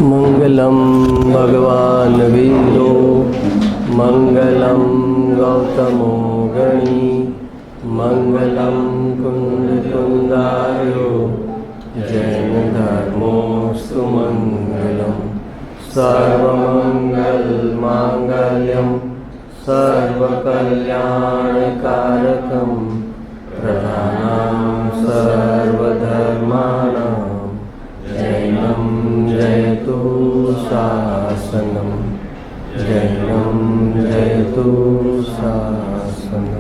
मंगलम भगवान वीरो मंगलम गौतमो गणी मंगलम कुंदकुंदायो जैन धर्मोस्तु मंगलम सर्वमंगल मांगल्यम सर्वकल्याणकारकम प्रधानं सर्वधर्माणां जैनं जयतु शासनं जैनं जयतु शासनं।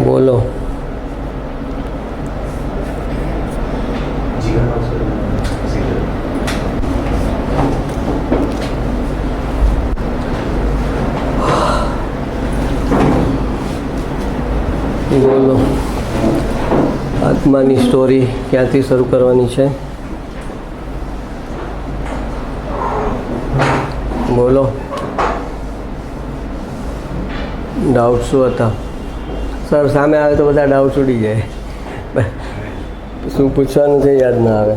बोलो। બોલો આત્માની સ્ટોરી ક્યાંથી શરૂ કરવાની છે? બોલો ડાઉટ શું હતા? સર સામે આવે તો બધા ડાઉટ ઉડી જાય. શું પૂછવાનું છે યાદ ના આવે.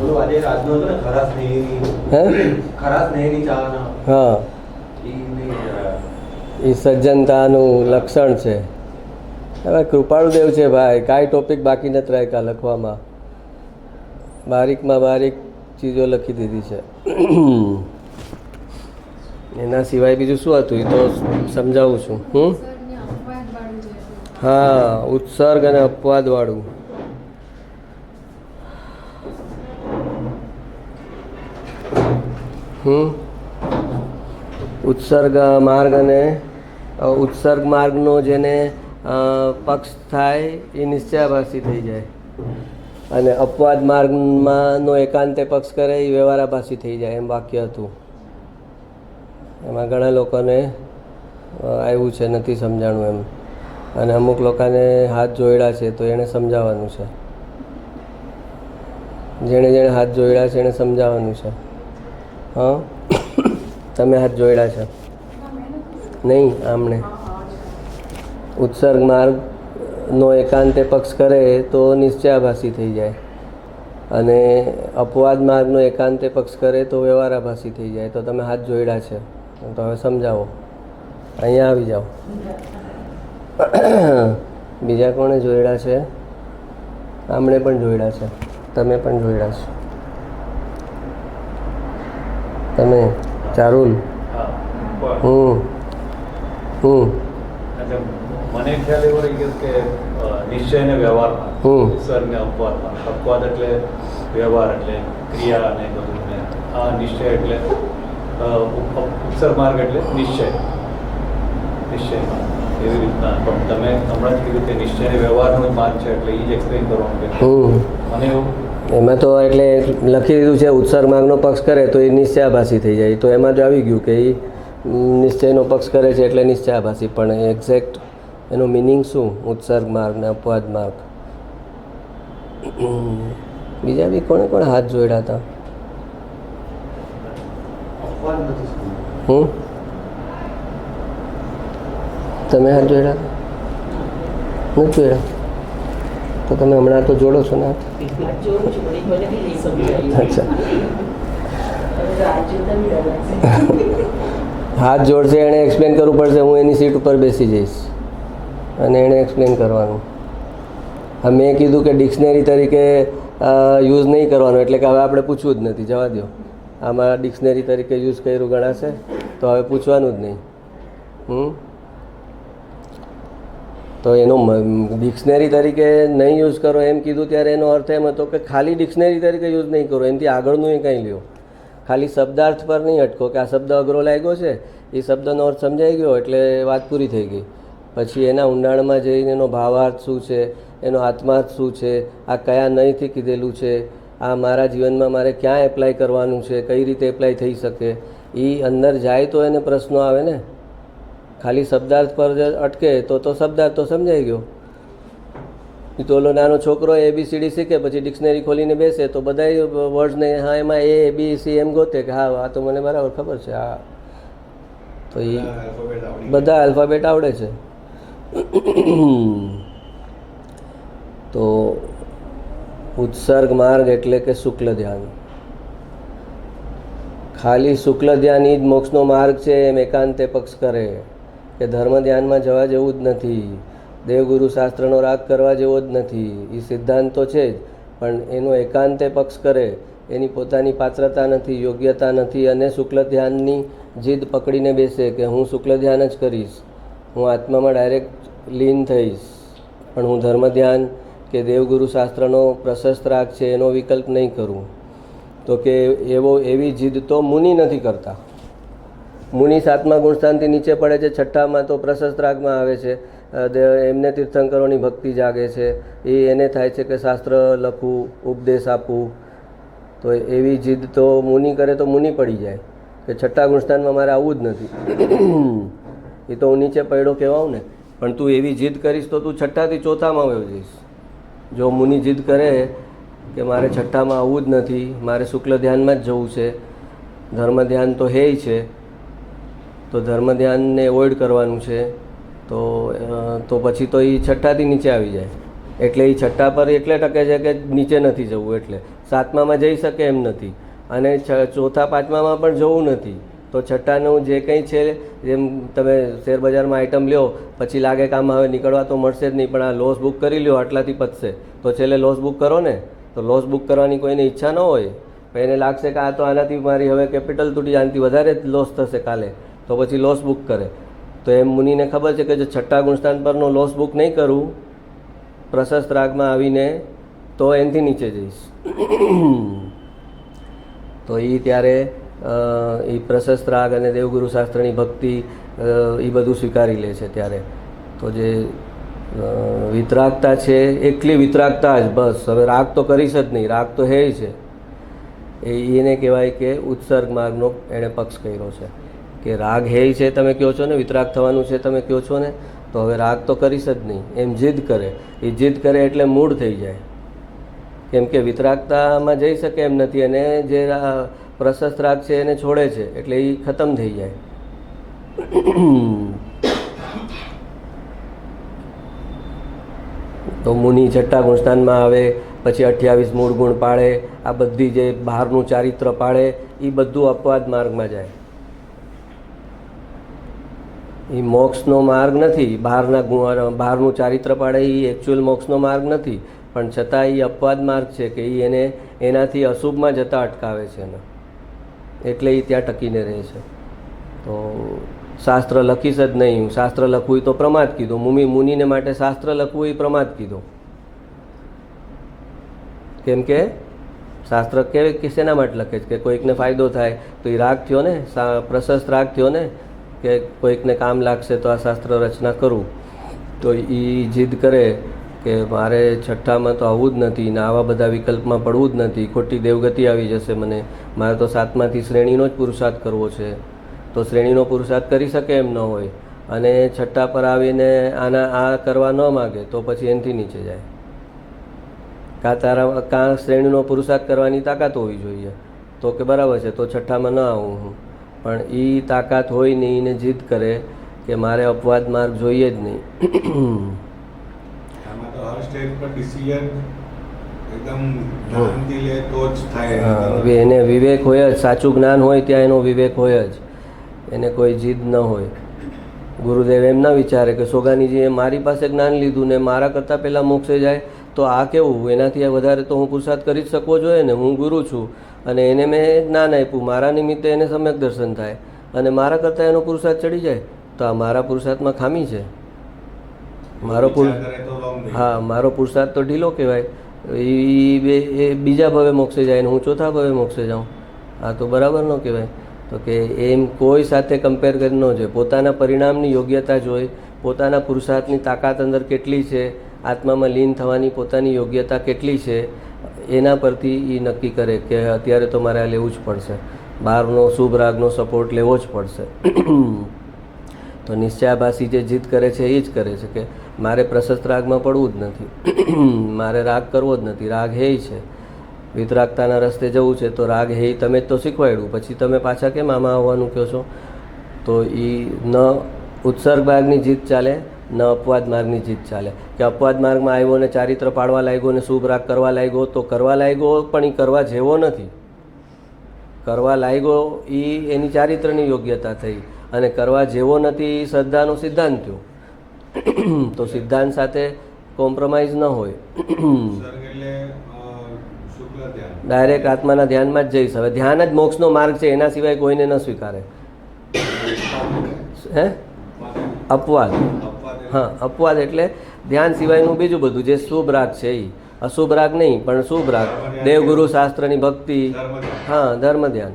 હા એ સજ્જનતાનું લક્ષણ છે. હવે કૃપાળુદેવ છે ભાઈ, કાંઈ ટોપિક બાકી નથી રાખ્યા લખવામાં. બારીકમાં બારીક ચીજો લખી દીધી છે. એના સિવાય બીજું શું હતું એ તો સમજાવું છું. હા, ઉત્સર્ગ અને અપવાદવાળું. ઉત્સર્ગ માર્ગ અને ઉત્સર્ગ માર્ગનો જેને પક્ષ થાય એ નિશ્ચયાભાસી થઈ જાય, અને અપવાદ માર્ગમાંનો એકાંતે પક્ષ કરે એ વ્યવહારાભાસી થઈ જાય, એમ વાક્ય હતું. એમાં ઘણા લોકોને આવ્યું છે, નથી સમજાણું એમ, અને અમુક લોકોને હાથ જોડ્યા છે તો એણે સમજાવવાનું છે. જેણે જેણે હાથ જોડ્યા છે એણે સમજાવવાનું છે. હા, તમે હાથ જોડ્યા છે નહીં? આમણે ઉત્સર્ગ માર્ગનો એકાંતે પક્ષ કરે તો નિશ્ચયાભાસી થઈ જાય, અને અપવાદ માર્ગનો એકાંતે પક્ષ કરે તો વ્યવહારાભાસી થઈ જાય. તો તમે હાથ જોડ્યા છે તો હવે સમજાવો, અહીંયા આવી જાઓ. બીજા કોણે જોડ્યા છે? આમણે પણ જોડ્યા છે, તમે પણ જોડ્યા છો. તમે ચારુલ? મને ખ્યાલ એવો રહી ગયો કે નિશ્ચય અને વ્યવહારમાં ઉત્સર્ગ ને અપવાદમાં. અપવાદ એટલે વ્યવહાર એટલે ક્રિયા અને બધું, ને આ નિશ્ચય એટલે ઉત્સર્ગ માર્ગ એટલે નિશ્ચય. નિશ્ચયમાં એવી રીતના. પણ તમે હમણાં જ કીધું કે નિશ્ચય અને વ્યવહારનો માર્ગ છે, એટલે એ જ એક્સપ્લેન કરવાનું કે મને એવું એમાં તો એટલે લખી દીધું છે ઉત્સર્ગ માર્ગનો પક્ષ કરે તો એ નિશ્ચયાભાસી થઈ જાય. તો એમાં જ આવી ગયું કે એ નિશ્ચયનો પક્ષ કરે છે એટલે નિશ્ચયાભાસી. પણ એક્ઝેક્ટ એનો મિનિંગ શું? ઉત્સર્ગ માર્ગ ને અપવાદ માર્ગ. બીજા બી કોણે કોણે હાથ જોડ્યા હતા? તમે હાથ જોડ્યા? નથી જોડ્યા? તો તમે હમણાં તો જોડો છો ને હાથ? અચ્છા, હાથ જોડશે એણે એક્સપ્લેન કરવું પડશે. હું એની સીટ ઉપર બેસી જઈશ અને એણે એક્સપ્લેન કરવાનું. હા, મેં કીધું કે ડિક્શનરી તરીકે યુઝ નહીં કરવાનો, એટલે કે હવે આપણે પૂછવું જ નથી, જવા દો. આમાં ડિક્શનરી તરીકે યુઝ કર્યું ગણાશે તો હવે પૂછવાનું જ નહીં. તો એનો ડિક્શનરી તરીકે નહીં યુઝ કરો એમ કીધું ત્યારે એનો અર્થ એમ હતો કે ખાલી ડિક્શનરી તરીકે યુઝ નહીં કરો, એનાથી આગળનું એ કંઈ લ્યો. ખાલી શબ્દાર્થ પર નહીં અટકો કે આ શબ્દ અઘરો લાગ્યો છે, એ શબ્દનો અર્થ સમજાઈ ગયો એટલે વાત પૂરી થઈ ગઈ. પછી એના ઊંડાણમાં જઈને એનો ભાવાર્થ શું છે, એનો આત્માર્થ શું છે, આ કયા નહીંથી કીધેલું છે, આ મારા જીવનમાં મારે ક્યાં એપ્લાય કરવાનું છે, કઈ રીતે એપ્લાય થઈ શકે, એ અંદર જાય તો એને પ્રશ્નો આવે ને. ખાલી શબ્દાર્થ પર જ અટકે તો શબ્દાર્થ તો સમજાઈ ગયો. તો ઓલો નાનો છોકરો ABCD શીખે, પછી ડિક્શનરી ખોલીને બેસે તો બધા વર્ડ્સને હા એમાં A B C એમ ગોતે કે હા આ તો મને બરાબર ખબર છે. હા તો એ બધા આલ્ફાબેટ આવડે છે. તો ઉત્સર્ગ માર્ગ એટલે કે શુક્લ ધ્યાન. ખાલી શુક્લ ધ્યાન એ જ મોક્ષનો માર્ગ છે એમ એકાંતે પક્ષ કરે કે ધર્મ ધ્યાનમાં જવા જેવું જ નથી, દેવગુરુ શાસ્ત્રનો રાગ કરવા જેવો જ નથી. એ સિદ્ધાંત તો છે જ, પણ એનો એકાંતે પક્ષ કરે, એની પોતાની પાત્રતા નથી, યોગ્યતા નથી, અને શુક્લ ધ્યાનની જીદ પકડીને બેસે કે હું શુક્લ ધ્યાન જ કરીશ, હું આત્મામાં ડાયરેક્ટ લીન થઈશ, પણ હું ધર્મ ધ્યાન કે દેવગુરુ શાસ્ત્રનો પ્રશસ્ત રાગ છે એનો વિકલ્પ નહીં કરું. તો કે એવી જીદ તો મુનિ નથી કરતા. મુનિ 7મા ગુણસ્થાનથી નીચે પડે છે, 6ઠ્ઠામાં તો પ્રશસ્ત રાગમાં આવે છે. એમને તીર્થંકરોની ભક્તિ જાગે છે, એને થાય છે કે શાસ્ત્ર લખવું, ઉપદેશ આપવું. તો એવી જીદ તો મુનિ કરે તો મુનિ પડી જાય કે 6ઠ્ઠા ગુણસ્થાનમાં મારે આવવું જ નથી. એ તો હું નીચે પડ્યો કહેવાઉં ને, પણ તું એવી જીદ કરીશ તો તું 6ઠ્ઠાથી 4થામાં વયો જઈશ. જો મુનિ જીદ કરે કે મારે 6ઠ્ઠામાં આવવું જ નથી, મારે શુક્લ ધ્યાનમાં જ જવું છે, ધર્મ ધ્યાન તો હે છે, તો ધર્મ ધ્યાનને એવોઇડ કરવાનું છે, તો પછી તો એ 6ઠ્ઠાથી નીચે આવી જાય. એટલે એ 6ઠ્ઠા પર એટલે ટકે છે કે નીચે નથી જવું, એટલે 7મામાં જઈ શકે એમ નથી, અને 4થા 5મામાં પણ જવું નથી. તો 6ઠ્ઠાનું જે કંઈ છે, જેમ તમે શેરબજારમાં આઇટમ લ્યો, પછી લાગે કે આમાં હવે નીકળવા તો મળશે જ નહીં, પણ આ લોસ બુક કરી લ્યો, આટલાથી પતશે, તો છેલ્લે લોસ બુક કરો ને. તો લોસ બુક કરવાની કોઈને ઈચ્છા ન હોય, પણ એને લાગશે કે આ તો આનાથી મારી હવે કેપિટલ તૂટી, આનાથી વધારે જ લોસ થશે કાલે, તો પછી લોસ બુક કરે. તો એમ મુનિને ખબર છે કે જો 6ઠ્ઠા ગુણસ્થાન પરનો લોસ બુક નહીં કરું પ્રશસ્ત રાગમાં આવીને, તો એનાથી નીચે જઈશ. તો એ ત્યારે એ પ્રશસ્ત રાગ અને દેવગુરુ શાસ્ત્રની ભક્તિ એ બધું સ્વીકારી લે છે ત્યારે. તો જે વિતરાગતા છે, એકલી વિતરાગતા જ બસ, હવે રાગ તો કરીશ જ નહીં, રાગ તો હે છે. એને કહેવાય કે ઉત્સર્ગ માર્ગનો એણે પક્ષ કર્યો છે કે રાગ હે છે તમે કહો છો ને, વિતરાગ થવાનું છે તમે કહો છો ને, તો હવે રાગ તો કરીશ જ નહીં એમ જીદ કરે. એ જીદ કરે એટલે મૂળ થઈ જાય, કેમ કે વિતરાગતામાં જઈ શકે એમ નથી, અને જે પ્રશસ્ત રાગ છે એને છોડે છે, એટલે એ ખતમ થઈ જાય. તો મુનિ 6ઠ્ઠા ગુણસ્થાનમાં આવે, પછી 28 મૂળ ગુણ પાળે, આ બધી જે બહારનું ચારિત્ર પાળે, એ બધું અપવાદ માર્ગમાં જાય. એ મોક્ષનો માર્ગ નથી. બહારનું ચારિત્ર પાડે એ એકચ્યુઅલ મોક્ષનો માર્ગ નથી, પણ છતાં એ અપવાદ માર્ગ છે કે એ એને એનાથી અશુભમાં જતાં અટકાવે છે એને, એટલે એ ત્યાં ટકીને રહે છે. તો શાસ્ત્ર લખીશ જ નહીં, શાસ્ત્ર લખવું એ તો પ્રમાદ કીધું. મુનિને માટે શાસ્ત્ર લખવું એ પ્રમાદ કીધું. કેમ કે શાસ્ત્ર કે શેના માટે લખે છે કે કોઈકને ફાયદો થાય, તો એ રાગ થયો ને, પ્રશસ્ત રાગ થયો ને, કે કોઈકને કામ લાગશે તો આ શાસ્ત્ર રચના કરું. તો એ જીદ કરે કે મારે 6ઠ્ઠામાં તો આવવું જ નથી ને આવા બધા વિકલ્પમાં પડવું જ નથી, ખોટી દેવગતિ આવી જશે મને, મારે તો 7માંથી શ્રેણીનો જ પુરુષાર્થ કરવો છે. તો શ્રેણીનો પુરુષાર્થ કરી શકે એમ ન હોય, અને 6ઠ્ઠા પર આવીને આ કરવા ન માગે, તો પછી એનાથી નીચે જાય. કાં શ્રેણીનો પુરુષાર્થ કરવાની તાકાત હોવી જોઈએ, તો કે બરાબર છે, તો 6ઠ્ઠામાં ન આવું હું. પણ એ તાકાત હોય નહીં, એને જીદ કરે કે મારે અપવાદ માર્ગ જોઈએ જ નહીં. એને વિવેક હોય જ, સાચું જ્ઞાન હોય ત્યાં એનો વિવેક હોય જ, એને કોઈ જીદ ન હોય. ગુરુદેવ એમ ના વિચારે કે સોગાનીજીએ મારી પાસે જ્ઞાન લીધું ને મારા કરતાં પહેલાં મોક્ષે જાય, તો આ કેવું, એનાથી વધારે તો હું પુરુષાર્થ કરી જ શકવો જોઈએ ને, હું ગુરુ છું અને એને મેં જ્ઞાન આપ્યું, મારા નિમિત્તે એને સમ્યક દર્શન થાય, અને મારા કરતાં એનો પુરુષાર્થ ચડી જાય, તો આ મારા પુરુષાર્થમાં ખામી છે. મારો પુરુષાર્થ તો ઢીલો કહેવાય. એ બીજા ભવે મોક્ષે જાય ને હું 4થા ભવે મોક્ષે જાઉં, આ તો બરાબર ન કહેવાય. તો કે એમ કોઈ સાથે કમ્પેર કરી ન જોઈએ, પોતાના પરિણામની યોગ્યતા જોઈ, પોતાના પુરુષાર્થની તાકાત અંદર કેટલી છે, આત્મામાં લીન થવાની પોતાની યોગ્યતા કેટલી છે, એના પરથી એ નક્કી કરે કે અત્યારે તો મારે આ લેવું જ પડશે, બહારનો શુભ રાગનો સપોર્ટ લેવો જ પડશે. તો નિશ્ચયાભાસી જે જીદ કરે છે એ જ કરે છે કે મારે પ્રશસ્ત રાગમાં પડવું જ નથી, મારે રાગ કરવો જ નથી, રાગ હે છે, વિતરાગતાના રસ્તે જવું છે, તો રાગ હે તમે જ તો શીખવાડ્યું, પછી તમે પાછા કેમ આમાં આવવાનું કહો છો? તો એ ન ઉત્સર્ગ માર્ગની જીત ચાલે ન અપવાદ માર્ગની જીત ચાલે. કે અપવાદ માર્ગમાં આવ્યો ને ચારિત્ર પાડવા લાગ્યો ને શુભ રાગ કરવા લાગ્યો તો કરવા લાગ્યો પણ એ કરવા જેવો નથી. કરવા લાગ્યો એ એની ચારિત્રની યોગ્યતા થઈ અને કરવા જેવો નથી એ શ્રદ્ધાનો સિદ્ધાંત થયો. તો સિદ્ધાંત સાથે કોમ્પ્રોમાઇઝ ન હોય. ડાયરેક્ટ આત્માના ધ્યાનમાં જ જઈશ. હવે ધ્યાન જ મોક્ષનો માર્ગ છે, એના સિવાય કોઈને ન સ્વીકારે. હે અપવાદ, હા અપવાદ એટલે ધ્યાન સિવાયનું બીજું બધું જે શુભ રાગ છે એ, અશુભ રાગ નહીં પણ શુભ રાગ, દેવગુરુ શાસ્ત્રની ભક્તિ, હા ધર્મ ધ્યાન.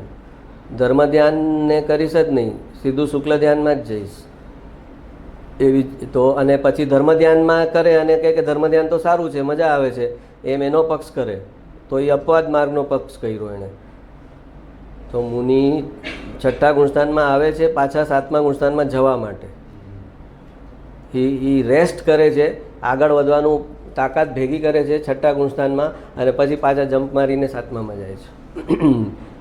ધર્મ ધ્યાનને કરીશ જ નહીં, સીધું શુક્લ ધ્યાનમાં જ જઈશ એવી. તો અને પછી ધર્મ ધ્યાનમાં કરે અને કહે કે ધર્મ ધ્યાન તો સારું છે, મજા આવે છે, એમ એનો પક્ષ કરે તો એ અપવાદ માર્ગનો પક્ષ કર્યો એણે. તો મુનિ છઠ્ઠા ગુણસ્થાનમાં આવે છે પાછા સાતમા ગુણસ્થાનમાં જવા માટે. એ રેસ્ટ કરે છે, આગળ વધવાનું તાકાત ભેગી કરે છે છઠ્ઠા ગુણસ્થાનમાં અને પછી પાછા જમ્પ મારીને સાતમામાં જાય છે.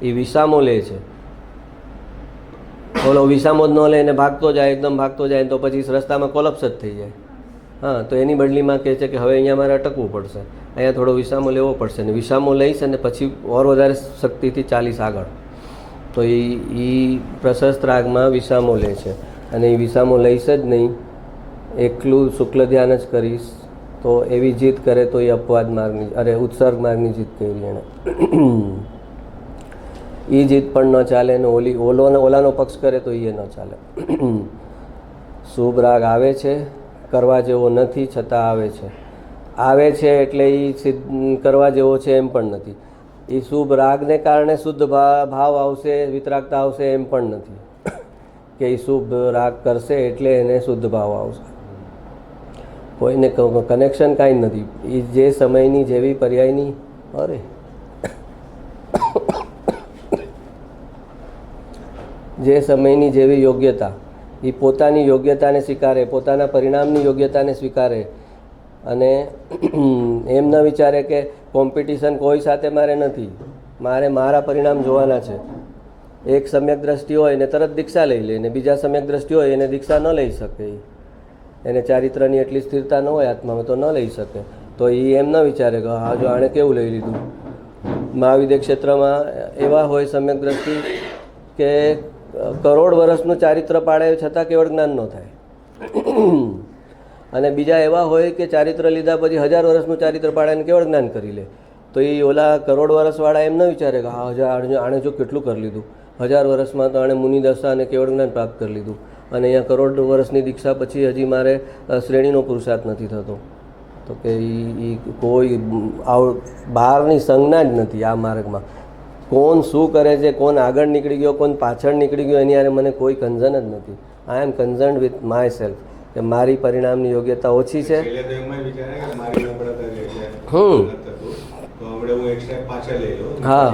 એ વિસામો લે છે. ઓલો વિસામો જ ન લે ને ભાગતો જાય, એકદમ ભાગતો જાય તો પછી રસ્તામાં કોલેપ્સ જ થઈ જાય. હા, તો એની બદલીમાં કહે છે કે હવે અહીંયા મારે અટકવું પડશે, અહીંયા થોડો વિસામો લેવો પડશે ને વિસામો લઈશ અને પછી ઓર વધારે શક્તિથી ચાલીશ આગળ. તો એ પ્રશસ્ત રાગમાં વિસામો લે છે અને એ વિસામો લઈશ જ નહીં, એકલું શુક્લ ધ્યાન જ કરીશ. તો એવી જીત કરે તો એ અપવાદ માર્ગની ઉત્સર્ગ માર્ગની જીત કરી એણે. એ જીત પણ ન ચાલે ને ઓલાનો પક્ષ કરે તો એ ન ચાલે. શુભ રાગ આવે છે, કરવા જેવો નથી છતાં આવે છે એટલે એ કરવા જેવો છે એમ પણ નથી. એ શુભ રાગને કારણે શુદ્ધ ભાવ આવશે, વિતરાગતા આવશે એમ પણ નથી કે એ શુભ રાગ કરશે એટલે એને શુદ્ધ ભાવ આવશે. કોઈને કનેક્શન કાંઈ નથી. એ જે સમયની જેવી પર્યાયની જે સમયની જેવી યોગ્યતા, એ પોતાની યોગ્યતાને સ્વીકારે, પોતાના પરિણામની યોગ્યતાને સ્વીકારે અને એમ ન વિચારે કે કોમ્પિટિશન કોઈ સાથે મારે નથી, મારે મારા પરિણામ જોવાના છે. એક સમ્યક દ્રષ્ટિ હોય ને તરત દીક્ષા લઈ લે ને બીજા સમ્યક દ્રષ્ટિ હોય એને દીક્ષા ન લઈ શકે. એને ચારિત્રની એટલી સ્થિરતા ન હોય આત્મામાં તો ન લઈ શકે. તો એ એમ ન વિચારે કે હા જો આણે કેવું લઈ લીધું. મહાવિદ્ય ક્ષેત્રમાં એવા હોય સમ્યક દ્રષ્ટિ કે કરોડ વર્ષનું ચારિત્ર પાડે છતાં કેવળ જ્ઞાન ન થાય. અને બીજા એવા હોય કે ચારિત્ર લીધા પછી 1000 વર્ષનું ચારિત્ર પાડે અને કેવળ જ્ઞાન કરી લે. તો એ ઓલા કરોડ વર્ષવાળા એમ ન વિચારે કે હા આણે જો કેટલું કરી લીધું, 1000 વર્ષમાં તો આણે મુનિ દશા અને કેવળ જ્ઞાન પ્રાપ્ત કરી લીધું અને અહીંયા કરોડ વર્ષની દીક્ષા પછી હજી મારે શ્રેણીનો પુરુષાર્થ નથી થતો. તો કે એ કોઈ બહારની સંજ્ઞા જ નથી આ માર્ગમાં. કોણ શું કરે છે, કોણ આગળ નીકળી ગયો, કોણ પાછળ નીકળી ગયો એની યારે મને કોઈ કન્ઝર્ન જ નથી. આઈ એમ કન્ઝર્ન્ડ વિથ માય સેલ્ફ કે મારી પરિણામની યોગ્યતા ઓછી છે. હા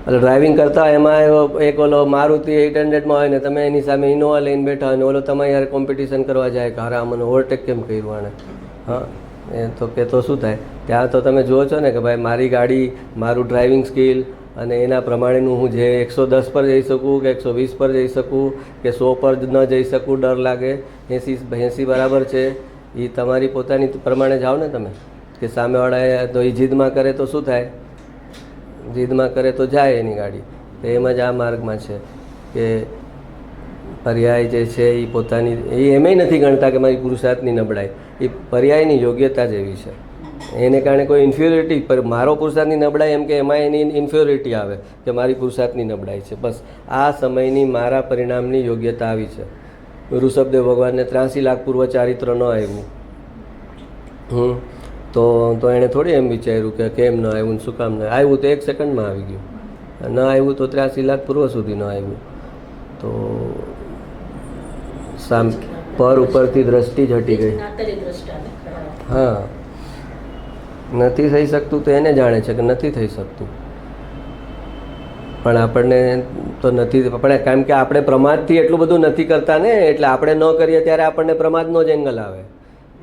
એટલે ડ્રાઇવિંગ કરતા એમાં એક ઓલો મારુતિ 800માં હોય ને તમે એની સામે ઇનોવા લઈને બેઠા હોય ને ઓલો તમારે યાર કોમ્પિટિશન કરવા જાય કે હારા મને ઓવરટેક કેમ કર્યું આણે. હા, એ તો કે તો શું થાય? ત્યાં તો તમે જુઓ છો ને કે ભાઈ મારી ગાડી, મારું ડ્રાઇવિંગ સ્કિલ અને એના પ્રમાણેનું હું જે 110 પર જઈ શકું કે 120 પર જઈ શકું કે 100 પર ન જઈ શકું, ડર લાગે, 80 બરાબર છે. એ તમારી પોતાની પ્રમાણે જાઓ ને તમે. કે સામેવાળાએ તો એ જીદમાં કરે તો શું થાય? જીદમાં કરે તો જાય એની ગાડી. તો એમ જ આ માર્ગમાં છે કે પર્યાય જે છે એ પોતાની એમેય નથી ગણતા કે મારી પુરુષાર્થની નબળાઈ, એ પર્યાયની યોગ્યતા જેવી છે. એને કારણે કોઈ ઇન્ફિયોરિટી, મારો પુરુષાર્થની નબળાઈ એમ કે એમાં એની ઇન્ફિયોરિટી આવે કે મારી પુરુષાર્થની નબળાઈ છે. બસ આ સમયની મારા પરિણામની યોગ્યતા આવી છે. ઋષભદેવ ભગવાનને 83 લાખ પૂર્વ ચારિત્ર ન આવ્યું. તો એણે થોડી એમ વિચાર્યું કે કેમ ન આવ્યું, શું કામ ન આવ્યું? તો 1 સેકન્ડમાં આવી ગયું. ન આવ્યું તો 83 લાખ પૂર્વ સુધી ન આવ્યું. તો પર ઉપરથી દ્રષ્ટિ જ હટી ગઈ. હા, નથી થઈ શકતું તો એને જાણે છે કે નથી થઈ શકતું, પણ આપણને તો નથી. આપણે કેમ કે આપણે પ્રમાદથી એટલું બધું નથી કરતા ને, એટલે આપણે ન કરીએ ત્યારે આપણને પ્રમાદનો જ એંગલ આવે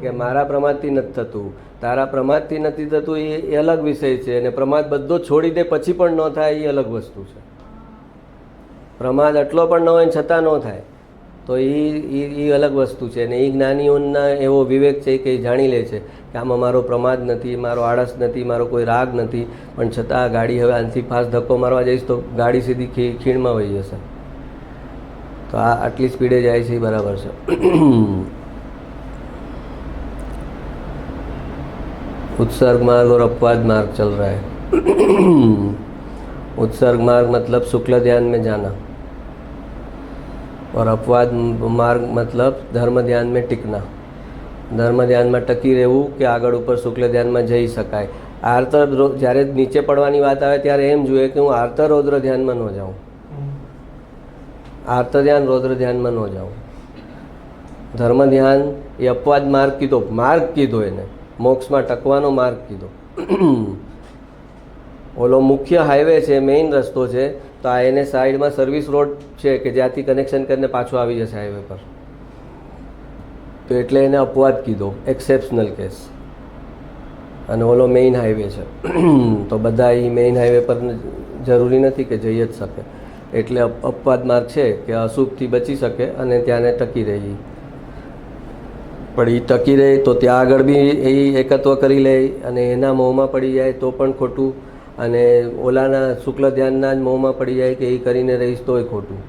કે મારા પ્રમાદથી નથી થતું, તારા પ્રમાદથી નથી થતું. એ અલગ વિષય છે. અને પ્રમાદ બધો છોડી દે પછી પણ ન થાય એ અલગ વસ્તુ છે. પ્રમાદ આટલો પણ ન હોય ને છતાં ન થાય તો એ અલગ વસ્તુ છે. ને એ જ્ઞાનીઓના એવો વિવેક છે કે એ જાણી લે છે કે આમાં મારો પ્રમાદ નથી, મારો આળસ નથી, મારો કોઈ રાગ નથી, પણ છતાં આ ગાડી હવે આનાથી ફાસ્ટ ધક્કો મારવા જઈશ તો ગાડી સીધી ખીણમાં વહી જશે. તો આ આટલી સ્પીડે જાય છે એ બરાબર છે. उत्सर्ग मार्ग और अपवाद मार्ग चल रहा है. उत्सर्ग मार्ग मतलब शुक्ल ध्यान में जाना और अपवाद मार्ग मतलब धर्म ध्यान में टिकना. ધર્મ ધ્યાનમાં ટકી રહેવું કે આગળ ઉપર શુક્લ ધ્યાનમાં જઈ શકાય. આર્તર જ્યારે નીચે પડવાની વાત આવે ત્યારે એમ જોઈએ કે હું આર્તર રૌદ્ર ધ્યાનમાં ન જાઉં, આર્ત ધ્યાન રૌદ્ર ધ્યાનમાં ન જાઉં. ધર્મ ધ્યાન એ અપવાદ માર્ગ કીધો, માર્ગ કીધો, એને મોક્ષમાં ટકવાનો માર્ગ કીધો. ઓલો મુખ્ય હાઈવે છે, મેઇન રસ્તો છે, તો આ એને સાઈડમાં સર્વિસ રોડ છે કે જ્યાંથી કનેક્શન કરીને પાછો આવી જશે હાઈવે પર. તો એટલે એને અપવાદ કીધો, એક્સેપ્શનલ કેસ. અને ઓલો મેઇન હાઈવે છે તો બધા એ મેઇન હાઈવે પર જરૂરી નથી કે જઈ જ શકે. એટલે અપવાદ માર્ગ છે કે અશુભથી બચી શકે અને ત્યાંને ટકી રહી. પણ એ ટકી રહે તો ત્યાં આગળ બી એ એકત્વ કરી લે અને એના મોહમાં પડી જાય તો પણ ખોટું, અને ઓલાના શુક્લ ધ્યાનના જ મોહમાં પડી જાય કે એ કરીને રહીશ તોય ખોટું.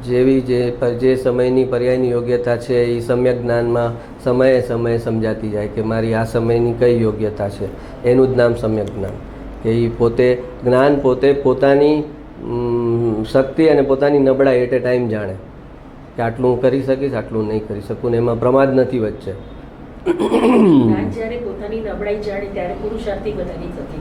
જેવી જે સમયની પર્યાયની યોગ્યતા છે એ સમ્યક જ્ઞાનમાં સમયે સમયે સમજાતી જાય કે મારી આ સમયની કઈ યોગ્યતા છે. એનું જ નામ સમ્યક જ્ઞાન. કે એ પોતે જ્ઞાન પોતે પોતાની શક્તિ અને પોતાની નબળાઈ એટ એ ટાઈમ જાણે કે આટલું હું કરી શકીશ, આટલું નહીં કરી શકું, ને એમાં પ્રમાદ નથી વચ્ચે. જ્યારે પોતાની નબળાઈ જાણે ત્યારે પુરુષાર્થી વધારી શકે,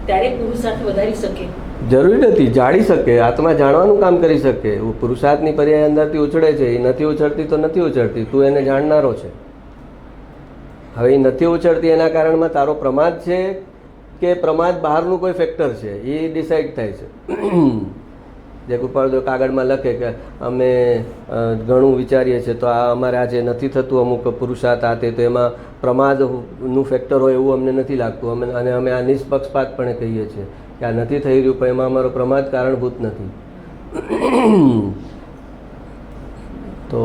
ત્યારે પુરુષાર્થ વધારી શકે. જરૂરી નથી, જાણી શકે, આત્મા જાણવાનું કામ કરી શકે. પુરુષાર્થની પર્યાય અંદરથી ઉછળે છે, એ નથી ઉછળતી તો નથી ઉછળતી, તું એને જાણનારો છે. હવે એ નથી ઉછળતી એના કારણમાં તારો પ્રમાદ છે કે પ્રમાદ બહારનું કોઈ ફેક્ટર છે એ ડિસાઇડ થાય છે. જે કૃપાળદેવ કાગળમાં લખે કે અમે ઘણું વિચારીએ છીએ તો આ અમારે આજે નથી થતું અમુક પુરુષાર્થ આ તે, તો એમાં પ્રમાદનું ફેક્ટર હોય એવું અમને નથી લાગતું. અને અમે આ નિષ્પક્ષપાતપણે કહીએ છીએ કે આ નથી થઈ રહ્યું પણ એમાં અમારો પ્રમાદ કારણભૂત નથી. તો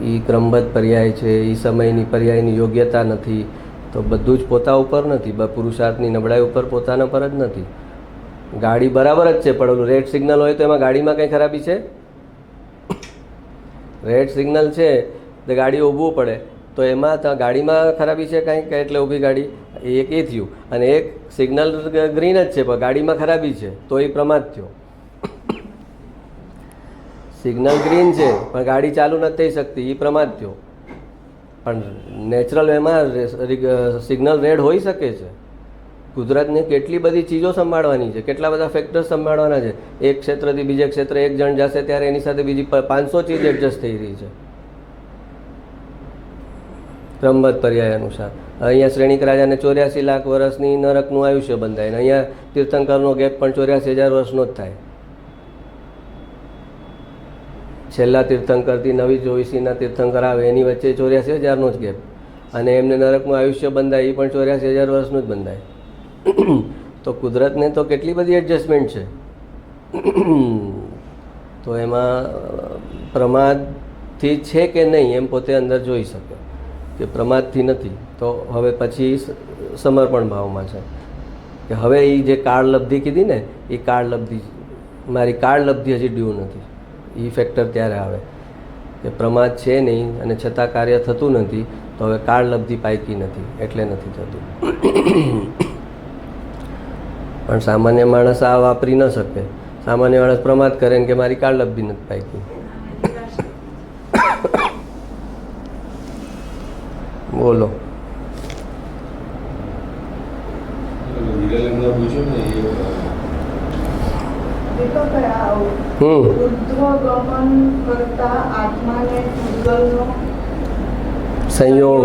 એ ક્રમબદ્ધ પર્યાય છે, એ સમયની પર્યાયની યોગ્યતા નથી. તો બધું જ પોતા ઉપર નથી, પુરુષાર્થની નબળાઈ ઉપર પોતાના પર જ નથી. ગાડી બરાબર જ છે, પણ ઓલું રેડ સિગ્નલ હોય તો એમાં ગાડીમાં કંઈ ખરાબી છે? રેડ સિગ્નલ છે તો ગાડી ઊભવું પડે, તો એમાં ગાડીમાં ખરાબી છે કાંઈ કે એટલે ઊભી ગાડી? એક એ થયું. અને એક સિગ્નલ ગ્રીન જ છે પણ ગાડીમાં ખરાબી છે તો એ પ્રમાદ થયો. સિગ્નલ ગ્રીન છે પણ ગાડી ચાલુ નથી થઈ શકતી, એ પ્રમાદ થયો. પણ નેચરલ એમાં સિગ્નલ રેડ હોઈ શકે છે. કુદરતને કેટલી બધી ચીજો સંભાળવાની છે, કેટલા બધા ફેક્ટર્સ સંભાળવાના છે. એક ક્ષેત્રથી બીજે ક્ષેત્ર એક જણ જશે ત્યારે એની સાથે બીજી 500 ચીજ એડજસ્ટ થઈ રહી છે ક્રમબદ્ધ પર્યાય અનુસાર. અહીંયા શ્રેણીક રાજાને 84 લાખ વર્ષની નરકનું આયુષ્ય બંધાય, ને અહીંયા તીર્થંકરનો ગેપ પણ 84,000 વર્ષનો જ થાય. છેલ્લા તીર્થંકરથી નવી ચોવીસીના તીર્થંકર આવે એની વચ્ચે 84,000નો જ ગેપ, અને એમને નરકનું આયુષ્ય બંધાય એ પણ 84,000 વર્ષનું જ બંધાય. તો કુદરતને તો કેટલી બધી એડજસ્ટમેન્ટ છે. તો એમાં પ્રમાદથી છે કે નહીં એમ પોતે અંદર જોઈ શકે કે પ્રમાદથી નથી. તો હવે પછી સમર્પણ ભાવમાં છે કે હવે એ જે કાળલબ્ધિ કીધી ને એ કાળલબ્ધિ, મારી કાળલબ્ધિ હજી ડ્યુ નથી. એ ફેક્ટર ત્યારે આવે કે પ્રમાદ છે નહીં અને છતાં કાર્ય થતું નથી, તો હવે કાળલબ્ધિ પાયકી નથી એટલે નથી થતું. પણ સામાન્ય માણસ આ વાપરી ન શકે. સામાન્ય માણસ પ્રમાદ કરે ને કે મારી કાળલબ્ધિ નથી પાયકી. બોલો. સંયોગ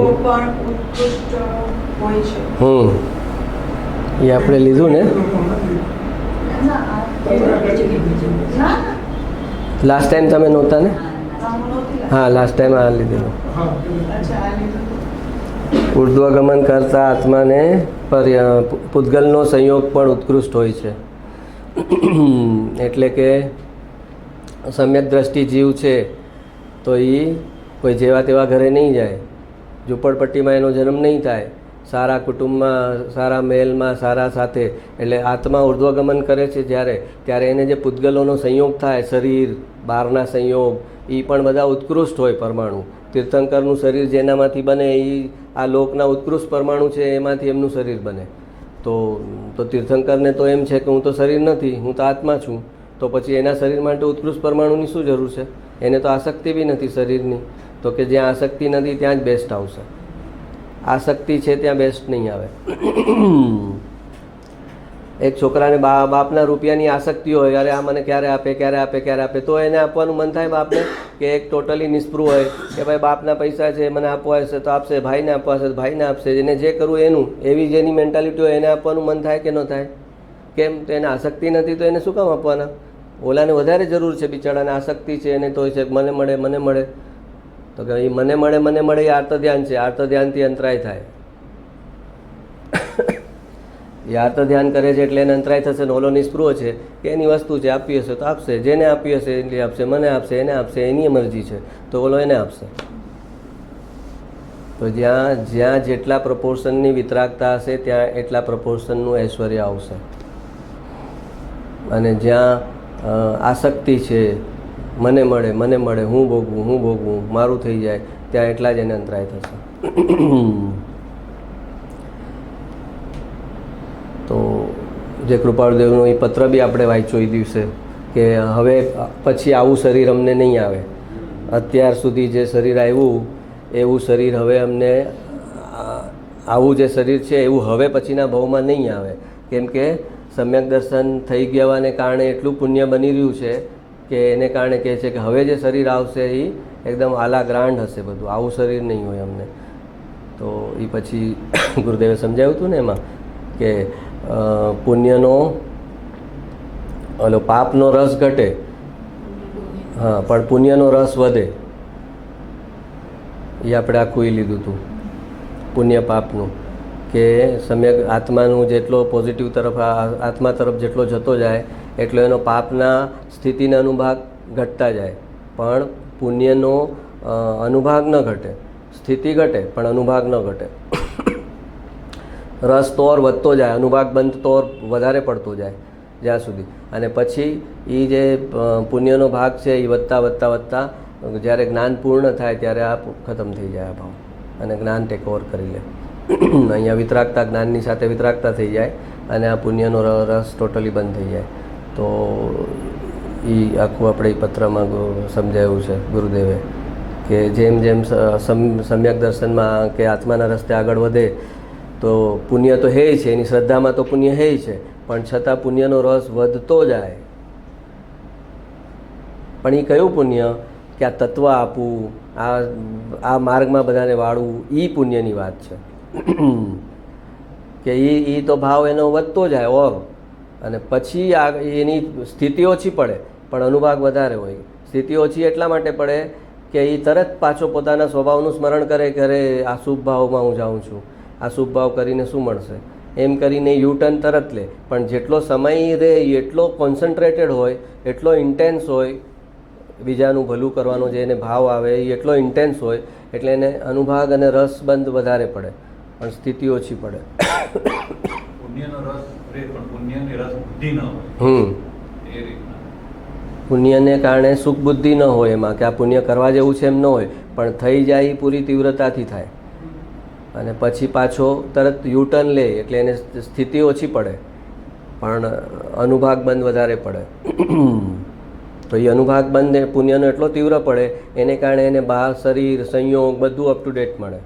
એ આપણે લીધું ને લાસ્ટ ટાઈમ, તમે નહોતા ને? હા, લાસ્ટ ટાઈમ આ લીધેલું. ઉર્ધ્વગમન કરતા આત્માને પૂતગલનો સંયોગ પણ ઉત્કૃષ્ટ હોય છે. એટલે કે સમ્યક દ્રષ્ટિ જીવ છે તો એ કોઈ જેવા તેવા ઘરે નહીં જાય, ઝૂંપડપટ્ટીમાં એનો જન્મ નહીં થાય, સારા કુટુંબમાં, સારા મહેલમાં, સારા સાથે. એટલે આત્મા ઉર્ધ્વગમન કરે છે ત્યારે એને જે પૂતગલોનો સંયોગ થાય, શરીર બહારના સંયોગ, એ પણ બધા ઉત્કૃષ્ટ હોય પરમાણુ. તીર્થંકરનું શરીર જેનામાંથી બને એ આ લોકના ઉત્કૃષ્ટ પરમાણુ છે, એમાંથી એમનું શરીર બને. તો તીર્થંકરને તો એમ છે કે હું તો શરીર નથી, હું તો આત્મા છું. તો પછી એના શરીર માટે ઉત્કૃષ્ટ પરમાણુની શું જરૂર છે? એને તો આસક્તિ બી નથી શરીરની. તો કે જ્યાં આસક્તિ નથી ત્યાં જ બેસ્ટ આવશે. આસક્તિ છે ત્યાં બેસ્ટ નહીં આવે. એક છોકરાને બાપના રૂપિયાની આસક્તિ હોય, અરે આ મને ક્યારે આપે, ક્યારે આપે, ક્યારે આપે, તો એને આપવાનું મન થાય બાપને. કે એક ટોટલી નિષ્પૃહ હોય કે ભાઈ બાપના પૈસા છે, મને આપવા હશે તો આપશે, ભાઈને આપવા હશે તો ભાઈને આપશે, એને જે કરવું એનું, એવી જેની મેન્ટાલિટી હોય એને આપવાનું મન થાય કે ન થાય? કેમ? તો એને આસક્તિ નથી તો એને શું કામ આપવાના? ઓલાને વધારે જરૂર છે, બિચારાને આસક્તિ છે, એને તો છે મને મળે, મને મળે. તો કે એ મને મળે એ આર્ત ધ્યાન છે. આર્ત ધ્યાનથી અંતરાય થાય. એ આર્ત ધ્યાન કરે છે એટલે એને અંતરાય થશે. ને ઓલો નિષ્પૃહ છે કે એની વસ્તુ છે, આપી હશે તો આપશે, જેને આપી હશે એટલે આપશે, મને આપશે, એને આપશે, એની મરજી છે તો ઓલો એને આપશે. તો જ્યાં જેટલા પ્રપોર્શનની વિતરાગતા હશે ત્યાં એટલા પ્રપોર્શનનું ઐશ્વર્ય આવશે. અને જ્યાં આસક્તિ છે, મને મળે, હું ભોગવું, મારું થઈ જાય, ત્યાં એટલા જ એને અંતરાય થશે. તો જે કૃપાળુદેવનો એ પત્ર બી આપણે વાંચ્યો એ દિવસે કે હવે પછી આવું શરીર અમને નહીં આવે. અત્યાર સુધી જે શરીર આવ્યું એવું શરીર હવે અમને, આવું જે શરીર છે એવું હવે પછીના ભાવમાં નહીં આવે. કેમ કે સમ્યક દર્શન થઈ ગયાને કારણે એટલું પુણ્ય બની રહ્યું છે કે એને કારણે કહે છે કે હવે જે શરીર આવશે એ એકદમ આલા ગ્રાન્ડ હશે બધું, આવું શરીર નહીં હોય અમને. તો એ પછી ગુરુદેવે સમજાવ્યું હતું ને એમાં કે પુણ્યનો ઓલો પાપનો રસ ઘટે, હા, પણ પુણ્યનો રસ વધે. એ આપણે આખું એ લીધું હતું પુણ્ય પાપનું, કે સમ્યક આત્માનું જેટલો પોઝિટિવ તરફ, આત્મા તરફ જેટલો જતો જાય એટલો એનો પાપના સ્થિતિના અનુભાગ ઘટતા જાય, પણ પુણ્યનો અનુભાગ ન ઘટે. સ્થિતિ ઘટે પણ અનુભાગ ન ઘટે. રસ તો ઓર વધતો જાય, અનુભાગ બંધ તો ઓર વધારે પડતો જાય જ્યાં સુધી. અને પછી એ જે પુણ્યનો ભાગ છે એ વધતા જ્યારે જ્ઞાન પૂર્ણ થાય ત્યારે આ ખતમ થઈ જાય આ ભાવ, અને જ્ઞાન ટેક ઓવર કરી લે. અહીંયા વિતરાગતા, જ્ઞાનની સાથે વિતરાગતા થઈ જાય અને આ પુણ્યનો રસ ટોટલી બંધ થઈ જાય. તો એ આખું આપણે એ પત્રમાં સમજાવ્યું છે ગુરુદેવે કે જેમ જેમ સમ્યક દર્શનમાં કે આત્માના રસ્તે આગળ વધે તો પુણ્ય તો હે છે, એની શ્રદ્ધામાં તો પુણ્ય હે છે, પણ છતાં પુણ્યનો રસ વધતો જાય. પણ એ કયું પુણ્ય? કે આ તત્વ આપવું, આ માર્ગમાં બધાને વાળવું, એ પુણ્યની વાત છે. કે એ તો ભાવ એનો વધતો જાય ઓર, અને પછી એની સ્થિતિ ઓછી પડે પણ અનુભાગ વધારે હોય. સ્થિતિ ઓછી એટલા માટે પડે કે એ તરત પાછો પોતાના સ્વભાવનું સ્મરણ કરે કે અરે આ શુભ ભાવમાં હું જાઉં છું, આ શુભ ભાવ કરીને શું મળશે, એમ કરીને યુટર્ન તરત લે. પણ જેટલો સમય રહે એટલો કોન્સન્ટ્રેટેડ હોય, એટલો ઇન્ટેન્સ હોય, બીજાનું ભલું કરવાનો જે એને ભાવ આવે એ એટલો ઇન્ટેન્સ હોય, એટલે એને અનુભાગ અને રસબંધ વધારે પડે પણ સ્થિતિ ઓછી પડે. પુણ્યને કારણે સુખ બુદ્ધિ ન હોય એમાં, કે આ પુણ્ય કરવા જેવું છે એમ ન હોય, પણ થઈ જાય પૂરી તીવ્રતાથી થાય. અને પછી પાછો તરત યુટર્ન લે એટલે એને સ્થિતિ ઓછી પડે પણ અનુભાગ બંધ વધારે પડે. તો એ અનુભાગ બંધ પુણ્યનો એટલો તીવ્ર પડે એને કારણે એને બહાર શરીર, સંયોગ બધું અપ ટુ ડેટ મળે.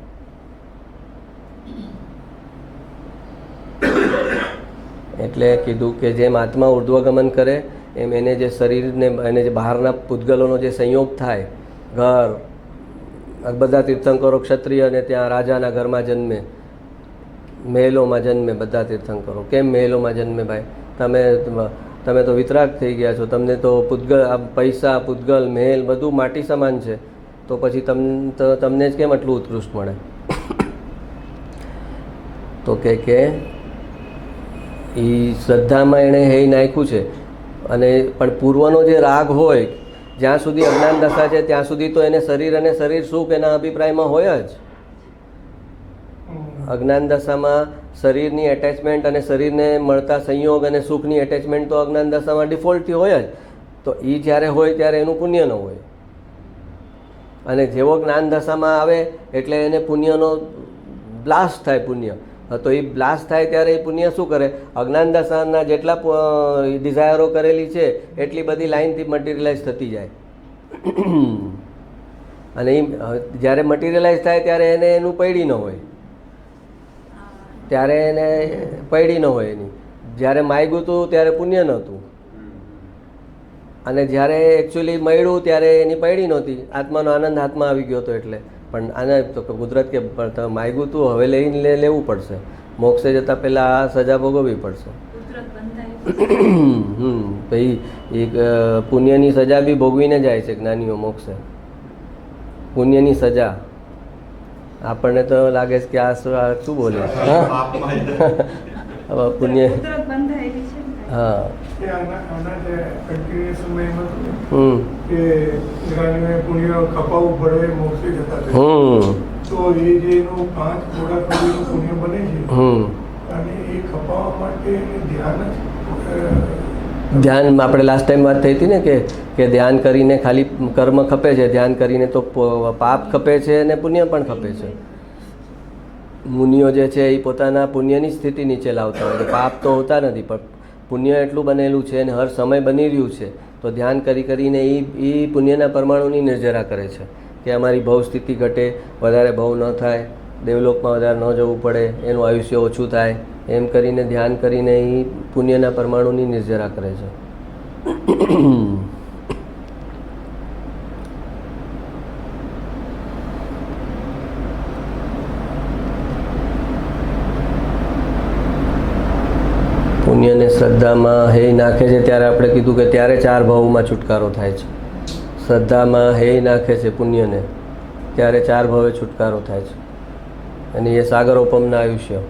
એટલે કીધું કે જેમ આત્મા ઉર્ધ્વગમન કરે એમ એને જે શરીરને, એને જે બહારના પૂતગલોનો જે સંયોગ થાય, ઘર, બધા તીર્થંકરો ક્ષત્રિય અને ત્યાં રાજાના ઘરમાં જન્મે, મહેલોમાં જન્મે બધા તીર્થંકરો. કેમ મહેલોમાં જન્મે ભાઈ? તમે તો વિતરાગ થઈ ગયા છો, તમને તો પૂતગલ, પૈસા, પૂતગલ, મહેલ બધું માટી સમાન છે, તો પછી તમને જ કેમ આટલું ઉત્કૃષ્ટ મળે? તો કે એ શ્રદ્ધામાં એણે હે નાખ્યું છે અને પણ પૂર્વનો જે રાગ હોય, જ્યાં સુધી અજ્ઞાન દશા છે ત્યાં સુધી તો એને શરીર અને શરીર સુખ એના અભિપ્રાયમાં હોય જ. અજ્ઞાન દશામાં શરીરની એટેચમેન્ટ અને શરીરને મળતા સંયોગ અને સુખની એટેચમેન્ટ તો અજ્ઞાન દશામાં ડિફોલ્ટથી હોય જ. તો એ જ્યારે હોય ત્યારે એનું પુણ્ય ન હોય, અને જેવો જ્ઞાન દશામાં આવે એટલે એને પુણ્યનો બ્લાસ્ટ થાય. પુણ્ય તો એ બ્લાસ્ટ થાય ત્યારે એ પુણ્ય શું કરે, અજ્ઞાન દશાના જેટલા ડિઝાયરો કરેલી છે એટલી બધી લાઈનથી મટીરિયલાઇઝ થતી જાય. અને એ જ્યારે મટીરિયલાઇઝ થાય ત્યારે એને એનું પૈડી ન હોય, ત્યારે એને પૈડી ન હોય એની. જ્યારે માગ્યું હતું ત્યારે પુણ્ય નહોતું, અને જ્યારે એકચ્યુઅલી મળ્યું ત્યારે એની પૈડી નહોતી. આત્માનો આનંદ હાથમાં આવી ગયો હતો એટલે. પણ આને તો કુદરત કે માગ્યું તું હવે લઈને લેવું પડશે, મોક્ષે જતાં પહેલાં આ સજા ભોગવવી પડશે. તો એ પુણ્યની સજા બી ભોગવીને જાય છે જ્ઞાનીઓ મોક્ષે. પુણ્યની સજા આપણને તો લાગે છે કે આ શું બોલે, હવે પુણ્ય હા ધ્યાન આપણે લાસ્ટ ટાઈમ વાત થઈ હતી ને કે ધ્યાન કરીને ખાલી કર્મ ખપે છે, ધ્યાન કરીને તો પાપ ખપે છે અને પુણ્ય પણ ખપે છે. મુનિઓ જે છે એ પોતાના પુણ્યની સ્થિતિ નીચે લાવતા હોય છે, પાપ તો હોતા નથી પણ પુણ્ય એટલું બનેલું છે અને હર સમય બની રહ્યું છે. તો ધ્યાન કરીને એ પુણ્યના પરમાણુની નિર્જરા કરે છે કે અમારી ભવ સ્થિતિ ઘટે, વધારે ભવ ન થાય, દેવલોકમાં વધારે ન જવું પડે, એનું આયુષ્ય ઓછું થાય, એમ કરીને ધ્યાન કરીને એ પુણ્યના પરમાણુની નિર્જરા કરે છે. પુણ્યને શ્રદ્ધામાં હે નાખે છે ત્યારે આપણે કીધું કે ત્યારે 4 ભાવમાં છુટકારો થાય છે. શ્રદ્ધામાં હે નાખે છે પુણ્યને ત્યારે 4 ભાવે છુટકારો થાય છે, અને એ સાગરોપમના આયુષ્ય.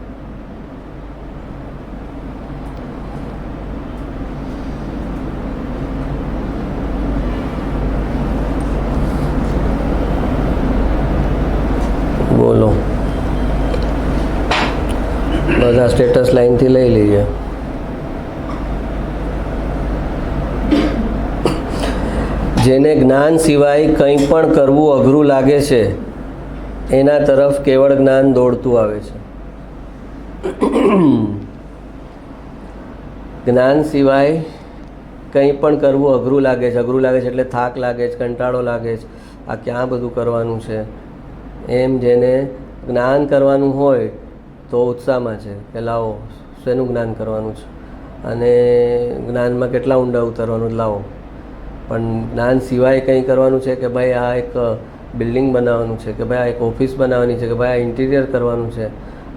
બોલો, બધા સ્ટેટસ લાઈનથી લઈ લઈએ. જેને જ્ઞાન સિવાય કંઈ પણ કરવું અઘરું લાગે છે એના તરફ કેવળ જ્ઞાન દોડતું આવે છે. જ્ઞાન સિવાય કંઈ પણ કરવું અઘરું લાગે છે. અઘરું લાગે છે એટલે થાક લાગે છે, કંટાળો લાગે છે, આ ક્યાં બધું કરવાનું છે. એમ જેને જ્ઞાન કરવાનું હોય તો ઉત્સાહમાં છે કે લાવો શેનું જ્ઞાન કરવાનું છે, અને જ્ઞાનમાં કેટલા ઊંડા ઉતરવાનું લાવો. પણ જ્ઞાન સિવાય કંઈ કરવાનું છે કે ભાઈ આ એક બિલ્ડિંગ બનાવવાનું છે, કે ભાઈ આ એક ઓફિસ બનાવવાની છે, કે ભાઈ આ ઇન્ટિરિયર કરવાનું છે,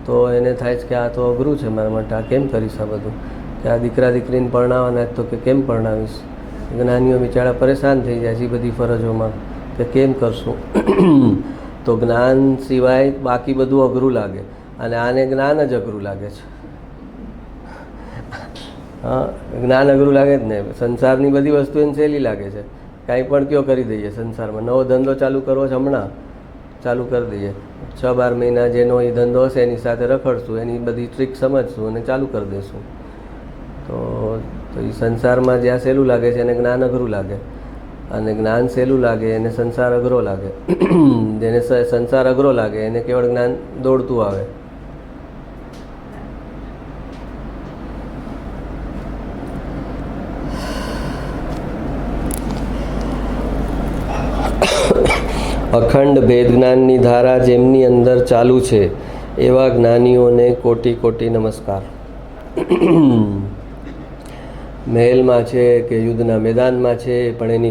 તો એને થાય છે કે આ તો અઘરું છે મારા માટે, આ કેમ કરીશ આ બધું, કે આ દીકરા દીકરીને પરણાવવાના તો કે કેમ પરણાવીશ. જ્ઞાનીઓ બિચારા પરેશાન થઈ જાય છે એ બધી ફરજોમાં કે કેમ કરશું. તો જ્ઞાન સિવાય બાકી બધું અઘરું લાગે, અને આને જ્ઞાન જ અઘરું લાગે છે. હા, જ્ઞાન અઘરું લાગે જ ને. સંસારની બધી વસ્તુ એને સહેલી લાગે છે, કાંઈ પણ કયો કરી દઈએ. સંસારમાં નવો ધંધો ચાલુ કરવો છે, હમણાં ચાલુ કરી દઈએ. 6-12 મહિના જેનો એ ધંધો હશે એની સાથે રખડશું, એની બધી ટ્રીક સમજશું અને ચાલુ કરી દઈશું. તો એ સંસારમાં જ્યાં સહેલું લાગે છે એને જ્ઞાન અઘરું લાગે, અને જ્ઞાન સહેલું લાગે એને સંસાર અઘરો લાગે. જેને સંસાર અઘરો લાગે એને કેવળ જ્ઞાન દોડતું આવે. અખંડ ભેદ જ્ઞાનની ધારા જેમની અંદર ચાલુ છે એવા જ્ઞાનીઓને કોટી કોટી નમસ્કાર. મહેલમાં છે કે યુદ્ધના મેદાનમાં છે, પણ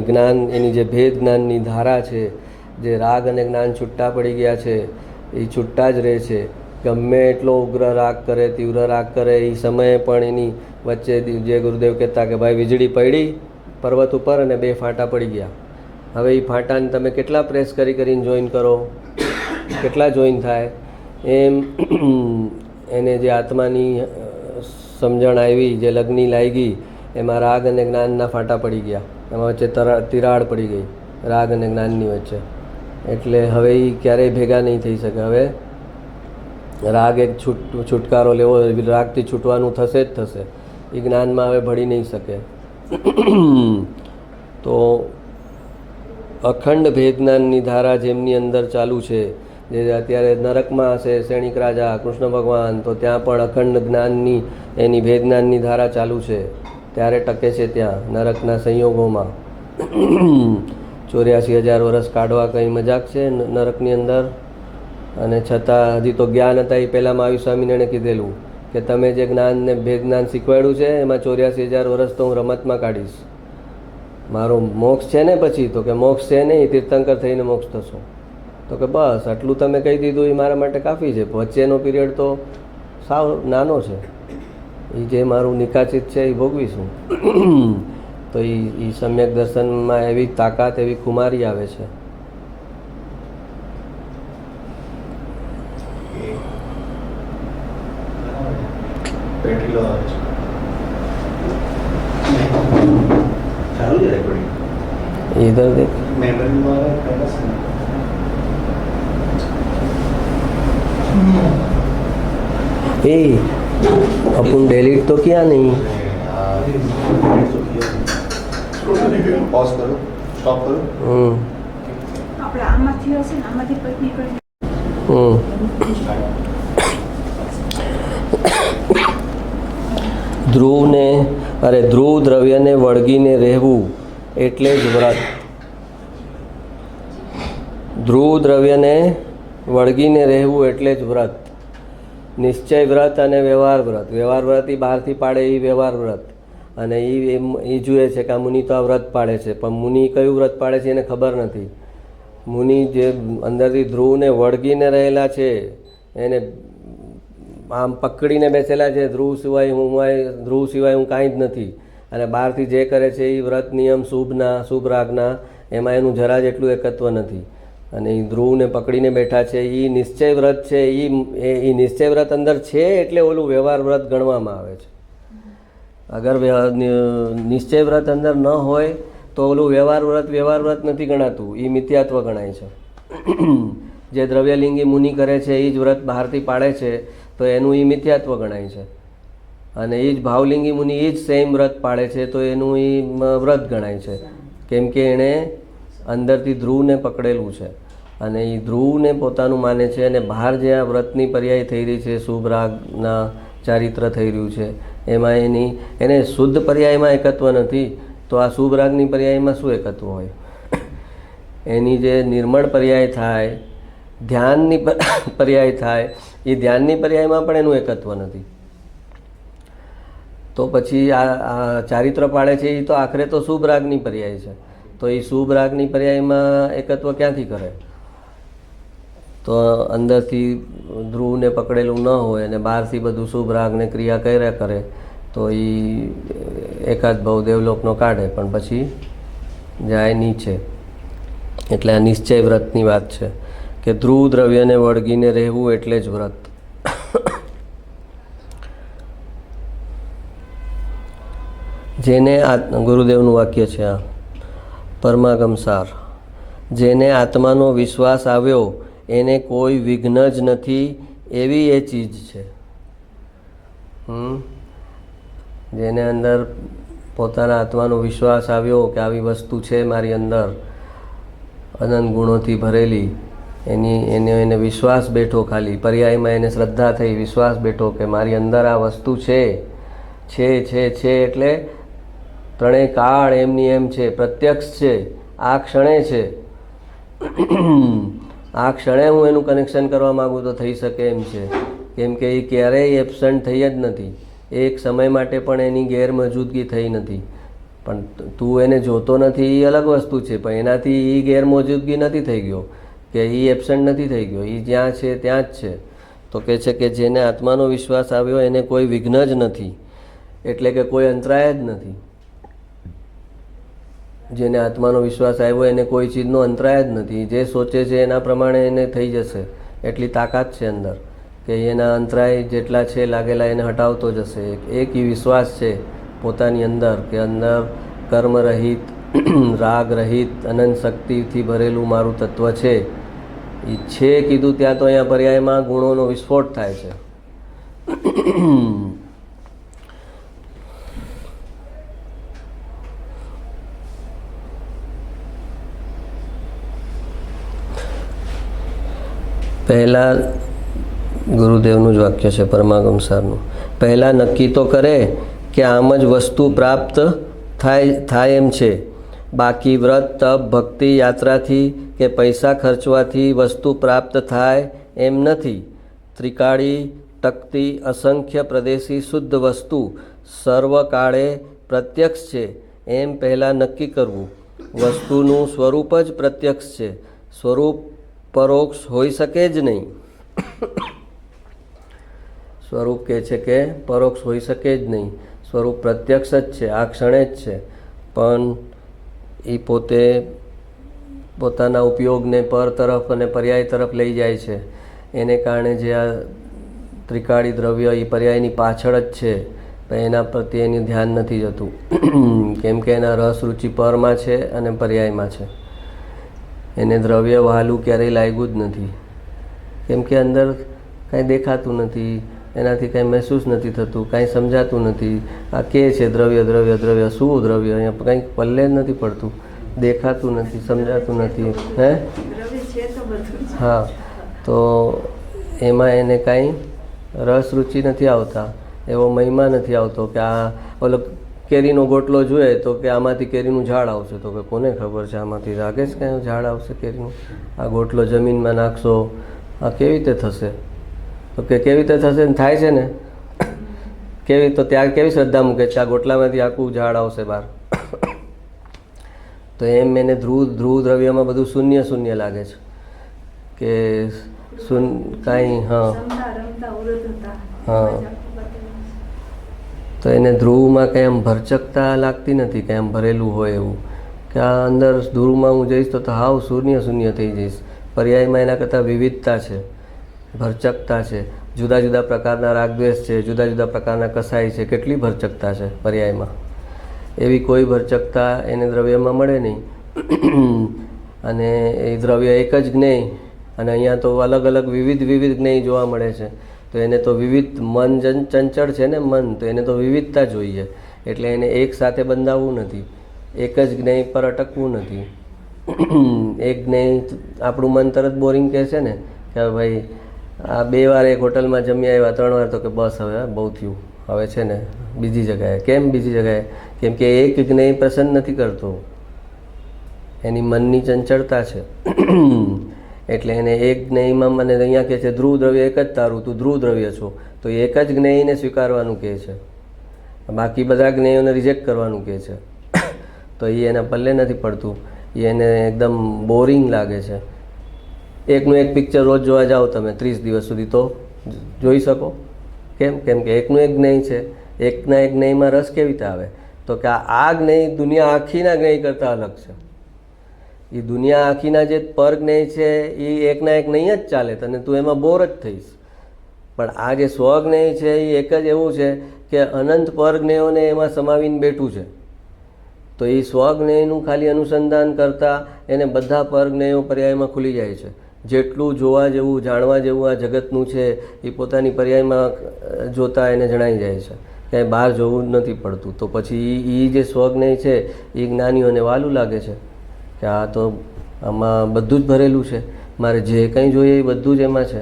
એની જે ભેદ જ્ઞાનની ધારા છે, જે રાગ અને જ્ઞાન છૂટા પડી ગયા છે એ છૂટા જ રહે છે. ગમે એટલો ઉગ્ર રાગ કરે, તીવ્ર રાગ કરે, એ સમયે પણ એની વચ્ચે જે ગુરુદેવ કહેતા કે ભાઈ વીજળી પડી પર્વત ઉપર અને 2 ફાંટા પડી ગયા. હવે એ ફાંટાને તમે કેટલા પ્રેસ કરીને જોઈન કરો, કેટલા જોઈન થાય. એમ એને જે આત્માની સમજણ આવી, જે લગ્ની લાગી, એમાં રાગ અને જ્ઞાનના ફાંટા પડી ગયા, એમાં વચ્ચે તિરાડ પડી ગઈ રાગ અને જ્ઞાનની વચ્ચે. એટલે હવે એ ક્યારેય ભેગા નહીં થઈ શકે. હવે રાગ એક છુટકારો લેવો, રાગથી છૂટવાનું થશે જ થશે. એ જ્ઞાનમાં હવે ભળી નહીં શકે. તો અખંડ ભેદજ્ઞાનની ધારા જેમની અંદર ચાલુ છે, જે અત્યારે નરકમાં હશે શેણિક રાજા કૃષ્ણ ભગવાન, તો ત્યાં પણ અખંડ જ્ઞાનની એની ભેદજ્ઞાનની ધારા ચાલુ છે, ત્યારે ટકે છે ત્યાં નરકના સંયોગોમાં. 84,000 વર્ષ કાઢવા કંઈ મજાક છે નરકની અંદર? અને છતાં હજી તો જ્ઞાન હતા એ પહેલાં મહાવીર સ્વામિનારાયણે કીધેલું કે તમે જે જ્ઞાનને ભેદજ્ઞાન શીખવાડ્યું છે એમાં 84,000 વર્ષ તો હું રમતમાં કાઢીશ. મારો મોક્ષ છે ને પછી? તો કે મોક્ષ છે નહીં, તીર્થંકર થઈને મોક્ષ થશો. તો કે બસ આટલું તમે કહી દીધું એ મારા માટે કાફી છે. વચ્ચેનો પીરિયડ તો સાવ નાનો છે, એ જે મારું નિકાચિત છે એ ભોગવીશું. તો એ સમ્યક દર્શનમાં એવી તાકાત, એવી ખુમારી આવે છે. इधर देख अपन डिलीट तो किया नहीं. पॉज करो, स्टॉप करो. આપણે આમાંથી હશે ને આમાંથી પછી નીકળી ધ્રુવ દ્રવ્યને વળગીને રહેવું એટલે જ વ્રત. ધ્રુવ દ્રવ્યને વળગીને રહેવું એટલે જ વ્રત. નિશ્ચય વ્રત અને વ્યવહાર વ્રત. વ્યવહાર વ્રત એ બહારથી પાડે એ વ્યવહાર વ્રત, અને એ જુએ છે કે આ મુનિ તો આ વ્રત પાડે છે, પણ મુનિ કયું વ્રત પાડે છે એને ખબર નથી. મુનિ જે અંદરથી ધ્રુવને વળગીને રહેલા છે, એને આમ પકડીને બેસેલા છે, ધ્રુવ સિવાય હું કાંઈ જ નથી, અને બહારથી જે કરે છે એ વ્રત નિયમ શુભ રાગના એમાં એનું જરા જેટલું એકત્વ નથી, અને એ ધ્રુવને પકડીને બેઠા છે. એ નિશ્ચય વ્રત છે, એ નિશ્ચય વ્રત અંદર છે એટલે ઓલું વ્યવહાર વ્રત ગણવામાં આવે છે. અગર નિશ્ચય વ્રત અંદર ન હોય તો ઓલું વ્યવહાર વ્રત નથી ગણાતું, એ મિથ્યાત્વ ગણાય છે. જે દ્રવ્યલિંગી મુનિ કરે છે એ જ વ્રત બહારથી પાડે છે તો એનું એ મિથ્યાત્વ ગણાય છે, અને એ જ ભાવલિંગી મુનિ એ જ સેમ વ્રત પાડે છે તો એનું એ વ્રત ગણાય છે, કેમ કે એણે અંદરથી ધ્રુવને પકડેલું છે અને એ ધ્રુવને પોતાનું માને છે. અને બહાર જે આ વ્રતની પર્યાય થઈ રહી છે, શુભ રાગના ચારિત્ર થઈ રહ્યું છે, એમાં એને શુદ્ધ પર્યાયમાં એકત્વ નથી, તો આ શુભ રાગની પર્યાયમાં શું એકત્વ હોય? એની જે નિર્મળ પર્યાય થાય, ધ્યાનની પર્યાય થાય, એ ધ્યાનની પર્યાયમાં પણ એનું એકત્વ નથી. તો પછી આ ચારિત્ર પાડે છે એ તો આખરે તો શુભ રાગની પર્યાય છે, તો એ શુભ રાગની પર્યાયમાં એકત્વ ક્યાંથી કરે? તો અંદરથી ધ્રુવને પકડેલું ન હોય અને બહારથી બધું શુભ રાગને ક્રિયા કર્યા કરે તો એ એકાદ ભાવ દેવલોકનો કાઢે પણ પછી જાય નીચે. એટલે આ નિશ્ચય વ્રતની વાત છે કે ધ્રુવ દ્રવ્યને વળગીને રહેવું એટલે જ વ્રત. જેને ગુરુદેવનું વાક્ય છે આ પરમાગમસાર, જેને આત્માનો વિશ્વાસ આવ્યો એને કોઈ વિઘ્ન જ નથી એવી એ ચીજ છે. જેને અંદર પોતાના આત્માનો વિશ્વાસ આવ્યો કે આવી વસ્તુ છે મારી અંદર અનંત ગુણોથી ભરેલી, એને વિશ્વાસ બેઠો, ખાલી પર્યાયમાં એને શ્રદ્ધા થઈ, વિશ્વાસ બેઠો કે મારી અંદર આ વસ્તુ છે એટલે ત્રણેય કાળ એમની એમ છે, પ્રત્યક્ષ છે, આ ક્ષણે છે. આ ક્ષણે હું એનું કનેક્શન કરવા માગું તો થઈ શકે એમ છે, કેમ કે એ ક્યારેય એબસન્ટ થઈ જ નથી, એક સમય માટે પણ એની ગેરમોજૂદગી થઈ નથી. પણ તું એને જોતો નથી એ અલગ વસ્તુ છે, પણ એનાથી એ ગેરમોજૂદગી નથી થઈ ગયો કે એ એબસન્ટ નથી થઈ ગયો, એ જ્યાં છે ત્યાં જ છે. તો કહે છે કે જેને આત્માનો વિશ્વાસ આવ્યો એને કોઈ વિઘ્ન જ નથી, એટલે કે કોઈ અંતરાય જ નથી. જેને આત્માનો વિશ્વાસ આવ્યો એને કોઈ ચીજનો અંતરાય જ નથી, જે સોચે છે એના પ્રમાણે એને થઈ જશે, એટલી તાકાત છે અંદર કે એના અંતરાય જેટલા છે લાગેલા એને હટાવતો જશે. એક એ વિશ્વાસ છે પોતાની અંદર કે અંદર કર્મરહિત રાગરહિત અનંત શક્તિથી ભરેલું મારું તત્વ છે એ છે કીધું ત્યાં તો અહીંયા પર્યાયમાં ગુણોનો વિસ્ફોટ થાય છે. પહેલાં ગુરુદેવનું જ વાક્ય છે પરમાગમ સરનું. પહેલાં નક્કી તો કરે કે આમ જ વસ્તુ પ્રાપ્ત થાય એમ છે. બાકી વ્રત તપ ભક્તિ યાત્રાથી કે પૈસા ખર્ચવાથી વસ્તુ પ્રાપ્ત થાય એમ નથી. ત્રિકાળી ટકતી અસંખ્ય પ્રદેશી શુદ્ધ વસ્તુ સર્વકાળે પ્રત્યક્ષ છે એમ પહેલાં નક્કી કરવું. વસ્તુનું સ્વરૂપ જ પ્રત્યક્ષ છે. સ્વરૂપ પરોક્ષ હોઈ શકે જ નહીં. સ્વરૂપ કહે છે કે પરોક્ષ હોઈ શકે જ નહીં. સ્વરૂપ પ્રત્યક્ષ જ છે, આ ક્ષણે જ છે. પણ એ પોતે પોતાના ઉપયોગને પર તરફ અને પર્યાય તરફ લઈ જાય છે. એને કારણે જે આ ત્રિકાળી દ્રવ્ય એ પર્યાયની પાછળ જ છે, પણ એના પ્રત્યે એનું ધ્યાન નથી જતું. કેમ કે એના રસ રુચિ પરમાં છે અને પર્યાયમાં છે. એને દ્રવ્ય વહાલું ક્યારેય લાગ્યું જ નથી. કેમ કે અંદર કાંઈ દેખાતું નથી, એનાથી કાંઈ મહેસૂસ નથી થતું, કાંઈ સમજાતું નથી. આ કે છે દ્રવ્ય દ્રવ્ય દ્રવ્ય, શું દ્રવ્ય? અહીંયા કંઈક પલ્લે જ નથી પડતું, દેખાતું નથી, સમજાતું નથી. હે દ્રવ્ય છે તો બધું જ. હા, તો એમાં એને કાંઈ રસ રુચિ નથી આવતા, એવો મહિમા નથી આવતો કે આ ઓલો કેરીનો ગોટલો જોઈએ તો કે આમાંથી કેરીનું ઝાડ આવશે. તો કે કોને ખબર છે આમાંથી લાગે છે કાંઈ ઝાડ આવશે કેરીનું? આ ગોટલો જમીનમાં નાખશો, આ કેવી રીતે થશે? તો કે કેવી રીતે થશે? થાય છે ને કેવી? તો ત્યાં કેવી શ્રદ્ધા મૂકે છે આ ગોટલામાંથી આખું ઝાડ આવશે બહાર? તો એમ એને ધ્રુવ દ્રવ્યમાં બધું શૂન્ય શૂન્ય લાગે છે કે કાંઈ. હા હા, તો એને ધ્રુવમાં કંઈ આમ ભરચકતા લાગતી નથી, કંઈ આમ ભરેલું હોય એવું કે આ અંદર ધ્રુવમાં હું જઈશ તો હાવ શૂન્ય શૂન્ય થઈ જઈશ. પર્યાયમાં એના કરતાં વિવિધતા છે, ભરચકતા છે, જુદા જુદા પ્રકારના રાગદ્વેષ છે, જુદા જુદા પ્રકારના કસાય છે. કેટલી ભરચકતા છે પર્યાયમાં! એવી કોઈ ભરચકતા એને દ્રવ્યમાં મળે નહીં. અને એ દ્રવ્ય એક જ જ્ઞેય, અને અહીંયા તો અલગ અલગ વિવિધ જ્ઞેય જોવા મળે છે. તો એને તો વિવિધ મન ચંચળ છે ને મન, તો એને તો વિવિધતા જોઈએ. એટલે એને એક સાથે બંધાવવું નથી, એક જ જ્ઞેય પર અટકવું નથી. એક જ્ઞેય આપણું મન તરત બોરિંગ કહે છે ને કે ભાઈ આ 2 વાર એક હોટલમાં જમી આવ્યા, 3 વાર તો કે બસ હવે બહુ થયું, હવે છે ને બીજી જગ્યાએ. કેમ બીજી જગ્યાએ? કેમ કે એક જ્ઞેય પ્રસન્ન નથી કરતો, એની મનની ચંચળતા છે. એટલે એને એક જ્ઞેયમાં મને અહીંયા કહે છે ધ્રુવ દ્રવ્ય એક જ તારું, તું ધ્રુવ દ્રવ્ય છો, તો એક જ જ્ઞેયને સ્વીકારવાનું કહે છે, બાકી બધા જ્ઞેયોને રિજેક્ટ કરવાનું કહે છે. તો એ એના પલ્લે નથી પડતું, એને એકદમ બોરિંગ લાગે છે. એકનું એક પિક્ચર રોજ જોવા જાઓ તમે 30 દિવસ સુધી તો જોઈ શકો. કેમ? કેમ કે એકનું એક જ્ઞેય છે. એકના એક જ્ઞેયમાં રસ કેવી રીતે આવે? તો કે આ જ્ઞેય દુનિયા આખીના જ્ઞેય કરતાં અલગ છે. એ દુનિયા આખીના જે પર જ્ઞેય છે એ એકના એક નહીં જ ચાલે, તને તું એમાં બોર જ થઈશ. પણ આ જે સ્વજ્ઞેય છે એ એક જ એવું છે કે અનંત પર જ્ઞેયોને એમાં સમાવીને બેઠું છે. તો એ સ્વજ્ઞેયનું ખાલી અનુસંધાન કરતાં એને બધા પર જ્ઞેયો પર્યાયમાં ખુલી જાય છે. જેટલું જોવા જેવું જાણવા જેવું આ જગતનું છે એ પોતાની પર્યાયમાં જોતા એને જણાઈ જાય છે, ક્યાંય બહાર જોવું જ નથી પડતું. તો પછી એ જે સ્વજ્ઞેય છે એ જ્ઞાનીઓને વાલું લાગે છે કે આ તો આમાં બધું જ ભરેલું છે, મારે જે કંઈ જોઈએ એ બધું જ એમાં છે.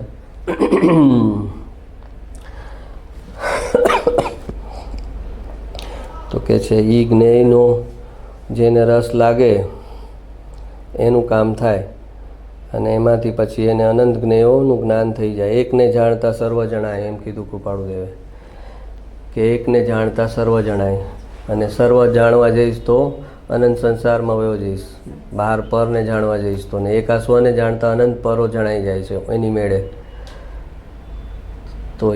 તો કે છે એ જ્ઞેયનો જેને રસ લાગે એનું કામ થાય, અને એમાંથી પછી એને અનંત જ્ઞેયોનું જ્ઞાન થઈ જાય. એકને જાણતા સર્વ જણાય, એમ કીધું કૃપાળુદેવે કે એકને જાણતા સર્વ જણાય. અને સર્વ જાણવા જઈશ તો અનંત સંસારમાં વયો જઈશ, બહાર પરને જાણવા જઈશ તો, ને એક આ સ્વને જાણતા અનંત પરો જણાઈ જાય છે એની મેળે. તો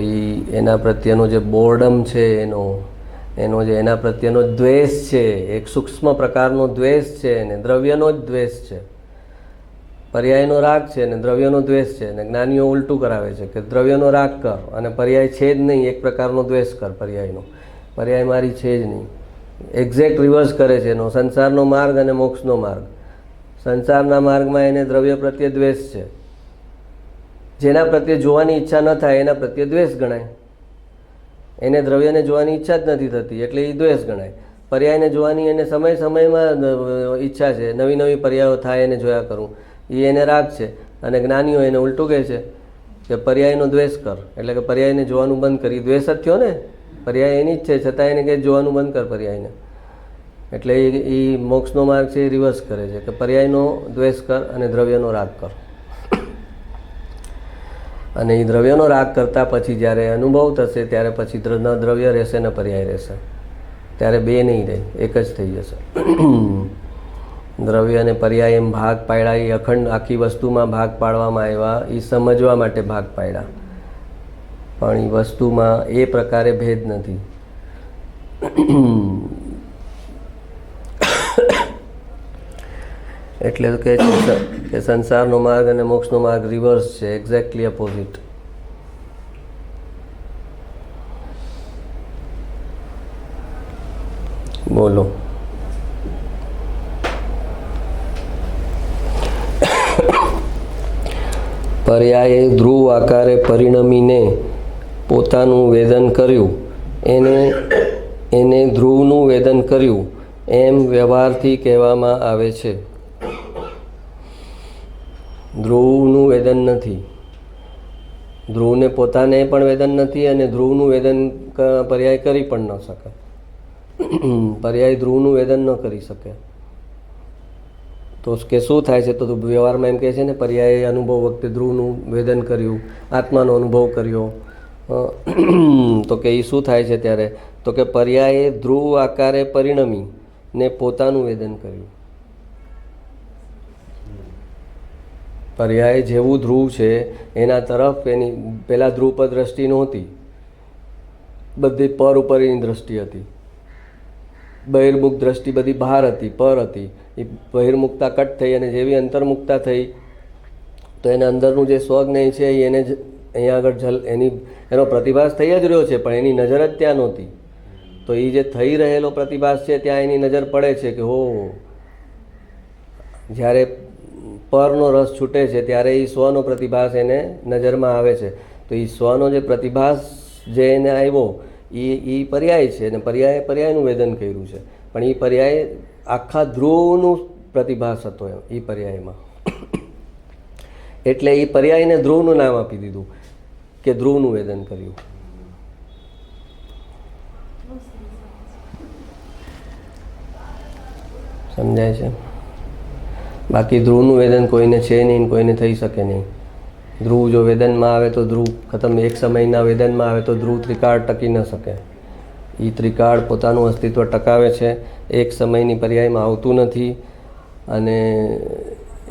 એના પ્રત્યેનો જે બોર્ડમ છે, એનો જે એના પ્રત્યેનો દ્વેષ છે, એક સૂક્ષ્મ પ્રકારનો દ્વેષ છે, ને દ્રવ્યનો જ દ્વેષ છે. પર્યાયનો રાગ છે ને દ્રવ્યનો દ્વેષ છે. ને જ્ઞાનીઓ ઉલટું કરાવે છે કે દ્રવ્યનો રાગ કર અને પર્યાય છે જ નહીં એક પ્રકારનો દ્વેષ કર પર્યાયનો. પર્યાય મારી છે જ નહીં. એક્ઝેક્ટ રિવર્સ કરે છે એનો, સંસારનો માર્ગ અને મોક્ષનો માર્ગ. સંસારના માર્ગમાં એને દ્રવ્ય પ્રત્યે દ્વેષ છે. જેના પ્રત્યે જોવાની ઈચ્છા ન થાય એના પ્રત્યે દ્વેષ ગણાય. એને દ્રવ્યને જોવાની ઈચ્છા જ નથી થતી એટલે એ દ્વેષ ગણાય. પર્યાયને જોવાની એને સમયમાં ઈચ્છા છે, નવી નવી પર્યાયો થાય એને જોયા કરું, એ એને રાગ છે. અને જ્ઞાનીઓ એને ઉલટું કહે છે કે પર્યાયનો દ્વેષ કર, એટલે કે પર્યાયને જોવાનું બંધ કરી. દ્વેષ જ થયો ને, પર્યાય એની જ છે છતાં એને કહે જોવાનું બંધ કર પર્યાયને. એટલે એ મોક્ષનો માર્ગ છે એ રિવર્સ કરે છે કે પર્યાયનો દ્વેષ કર અને દ્રવ્યનો રાગ કર. અને એ દ્રવ્યનો રાગ કરતાં પછી જ્યારે અનુભવ થશે ત્યારે પછી ન દ્રવ્ય રહેશે ને પર્યાય રહેશે. ત્યારે બે નહીં રહે, એક જ થઈ જશે. દ્રવ્ય અને પર્યાય એમ ભાગ પાડ્યા, એ અખંડ આખી વસ્તુમાં ભાગ પાડવામાં આવ્યા, એ સમજવા માટે ભાગ પાડ્યા, પણ એ વસ્તુમાં એ પ્રકારે ભેદ નથી. એટલે તો કહે છે કે સંસારનો માર્ગ અને મોક્ષનો માર્ગ રિવર્સ છે, એક્ઝેક્ટલી અપોઝિટ. બોલો. પર્યાયે ધ્રુવ આકારે પરિણમીને પોતાનું વેદન કર્યું, એને ધ્રુવનું વેદન કર્યું એમ વ્યવહારથી કહેવામાં આવે છે. ધ્રુવનું વેદન નથી, ધ્રુવને પોતાને પણ વેદન નથી અને ધ્રુવનું વેદન પર્યાય કરી પણ ન શકે. પર્યાય ધ્રુવનું વેદન ન કરી શકે તો કે શું થાય છે? તો વ્યવહારમાં એમ કહે છે ને, પર્યાય અનુભવ વખતે ધ્રુવનું વેદન કર્યું, આત્માનો અનુભવ કર્યો, તો કે એ શું થાય છે ત્યારે? તો કે પર્યાયે ધ્રુવ આકારે પરિણમી ને પોતાનું વેદન કર્યું. પર્યાય જેવું ધ્રુવ છે એના તરફ એની પહેલાં ધ્રુવ પર દ્રષ્ટિ નહોતી, બધી પર ઉપર એની દ્રષ્ટિ હતી. બહિર્મુખ દ્રષ્ટિ બધી બહાર હતી, પર હતી. એ બહિર્મુખતા કટ થઈ અને જેવી અંતર્મુખતા થઈ તો એને અંદરનું જે સ્વજ્ઞ છે એને જ અહીંયા આગળ એનો પ્રતિભાસ થઈ જ રહ્યો છે, પણ એની નજર જ ત્યાં નહોતી. તો એ જે થઈ રહેલો પ્રતિભાસ છે ત્યાં એની નજર પડે છે કે હો, જ્યારે પરનો રસ છૂટે છે ત્યારે એ સ્વનો પ્રતિભાસ એને નજરમાં આવે છે. તો એ સ્વનો જે પ્રતિભાસ જે એને આવ્યો એ પર્યાય છે અને પર્યાયનું વેદન કર્યું છે. પણ એ પર્યાય આખા ધ્રુવનું પ્રતિભાસ હતો એ પર્યાયમાં. એટલે એ પર્યાયને ધ્રુવનું નામ આપી દીધું કે ધ્રુવનું વેદન કર્યું. સમજાય છે? બાકી ધ્રુવનું વેદન કોઈને છે નહીં, કોઈને થઈ શકે નહીં. ધ્રુવ જો વેદનમાં આવે તો ધ્રુવ ખતમ. એક સમયના વેદનમાં આવે તો ધ્રુવ ત્રિકાળ ટકી ન શકે. એ ત્રિકાળ પોતાનું અસ્તિત્વ ટકાવે છે, એક સમયની પર્યાયમાં આવતું નથી અને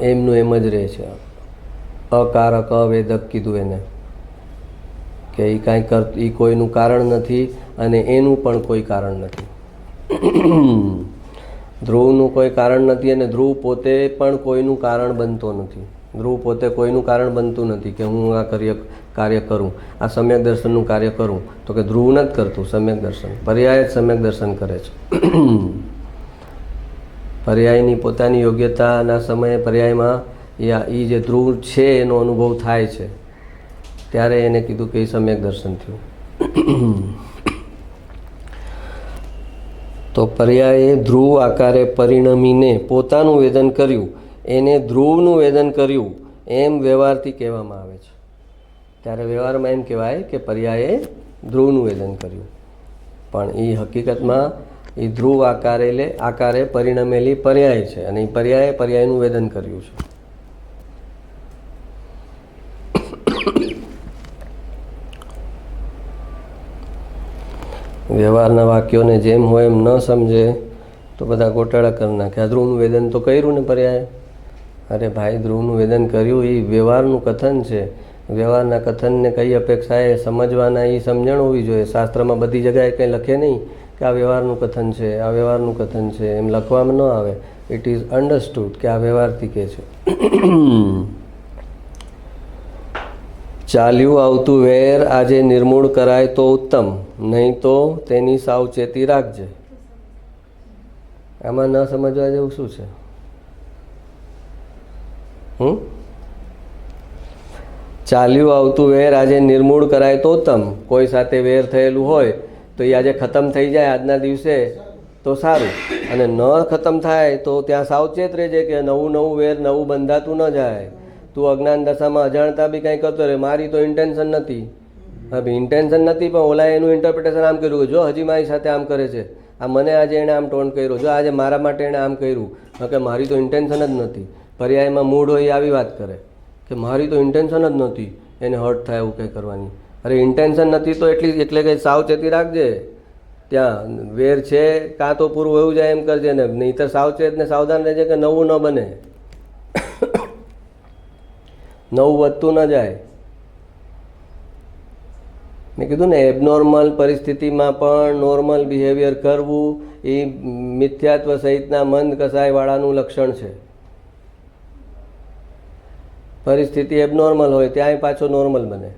એમનું એમ જ રહે છે. અકારક અવેદક કીધું એને, કે એ કાંઈ એ કોઈનું કારણ નથી અને એનું પણ કોઈ કારણ નથી. ધ્રુવનું કોઈ કારણ નથી અને ધ્રુવ પોતે પણ કોઈનું કારણ બનતો નથી. ધ્રુવ પોતે કોઈનું કારણ બનતું નથી કે હું આ કાર્ય કરું, આ સમ્યક દર્શનનું કાર્ય કરું. તો કે ધ્રુવ નથી કરતું સમ્યક દર્શન, પર્યાય જ સમ્યક દર્શન કરે છે. પર્યાયની પોતાની યોગ્યતાના સમયે પર્યાયમાં એ જે ધ્રુવ છે એનો અનુભવ થાય છે ત્યારે એને કીધું કે એ સમ્યક દર્શન થયું. તો પર્યાયે ધ્રુવ આકારે પરિણમીને પોતાનું વેદન કર્યું, એને ધ્રુવનું વેદન કર્યું એમ વ્યવહારથી કહેવામાં આવે છે. ત્યારે વ્યવહારમાં એમ કહેવાય કે પર્યાયે ધ્રુવનું વેદન કર્યું, પણ એ હકીકતમાં એ ધ્રુવ આકારે પરિણમેલી પર્યાય છે અને એ પર્યાયનું વેદન કર્યું છે. વ્યવહારના વાક્યોને જેમ હોય એમ ન સમજે તો બધા ગોટાળા કરી નાખે. આ ધ્રુવનું વેદન તો કર્યું ને પર્યાય. અરે ભાઈ, ધ્રુવનું વેદન કર્યું એ વ્યવહારનું કથન છે. વ્યવહારના કથનને કઈ અપેક્ષાએ સમજવાના એ સમજણ હોવી જોઈએ. શાસ્ત્રમાં બધી જગ્યાએ કંઈ લખે નહીં કે આ વ્યવહારનું કથન છે, આ વ્યવહારનું કથન છે, એમ લખવામાં ન આવે. ઇટ ઇઝ અન્ડરસ્ટુડ કે આ વ્યવહારથી કહે છે. ચાલ્યું આવતું વેર આજે નિર્મૂળ કરાય તો ઉત્તમ, નહીં તો તેની સાવચેતી રાખજે. આમાં ન સમજવા જેવું શું છે? ચાલ્યું આવતું વેર આજે નિર્મૂળ કરાય તો ઉત્તમ. કોઈ સાથે વેર થયેલું હોય તો એ આજે ખતમ થઈ જાય આજના દિવસે તો સારું, અને ન ખતમ થાય તો ત્યાં સાવચેત રહેજે કે નવું નવું વેર નવું બંધાતું ન જાય. તું અજ્ઞાન દશામાં અજાણતા બી કંઈ કરતો રહે. મારી તો ઇન્ટેન્શન નથી. હવે ઇન્ટેન્શન નથી પણ ઓલા એનું ઇન્ટરપ્રિટેશન આમ કર્યું કે જો હજી મારી સાથે આમ કરે છે, આ મને આજે એણે આમ ટોન કર્યો, જો આજે મારા માટે એણે આમ કર્યું, કે મારી તો ઇન્ટેન્શન જ નથી. પર્યાયમાં મૂળ હોય આવી વાત કરે કે મારી તો ઇન્ટેન્શન જ નહોતી, એને હર્ટ થાય એવું કંઈ કરવાની. અરે ઇન્ટેન્શન નથી તો એટલે કંઈ સાવચેતી રાખજે. ત્યાં વેર છે કાં તો પૂરું હોવું જાય એમ કરજે ને, નહીંતર સાવચેત ને સાવધાન રહેજે કે નવું ન બને, નવું વધતું ન જાય. મેં કીધું ને એબનોર્મલ પરિસ્થિતિમાં પણ નોર્મલ બિહેવિયર કરવું એ મિથ્યાત્વ સહિતના મંદ કસાયવાળાનું લક્ષણ છે. પરિસ્થિતિ એબનોર્મલ હોય ત્યાંય પાછો નોર્મલ બને.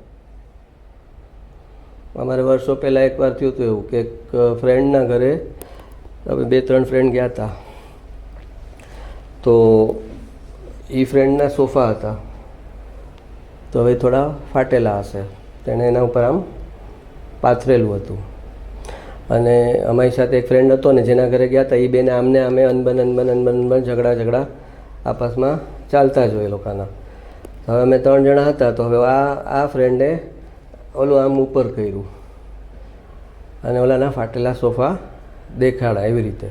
અમારે વર્ષો પહેલાં એકવાર થયું હતું એવું કે એક ફ્રેન્ડના ઘરે અમે 2-3 ફ્રેન્ડ ગયા હતા. તો એ ફ્રેન્ડના સોફા હતા તો હવે થોડા ફાટેલા હશે, તેણે એના ઉપર આમ પાથરેલું હતું. અને અમારી સાથે એક ફ્રેન્ડ હતો ને જેના ઘરે ગયા હતા, એ બેને આમને અમે અનબન ઝઘડા આપસમાં ચાલતા જ હોય લોકોના. હવે અમે 3 જણા હતા. તો હવે આ ફ્રેન્ડે ઓલું આમ ઉપર કર્યું અને ઓલાના ફાટેલા સોફા દેખાડા એવી રીતે.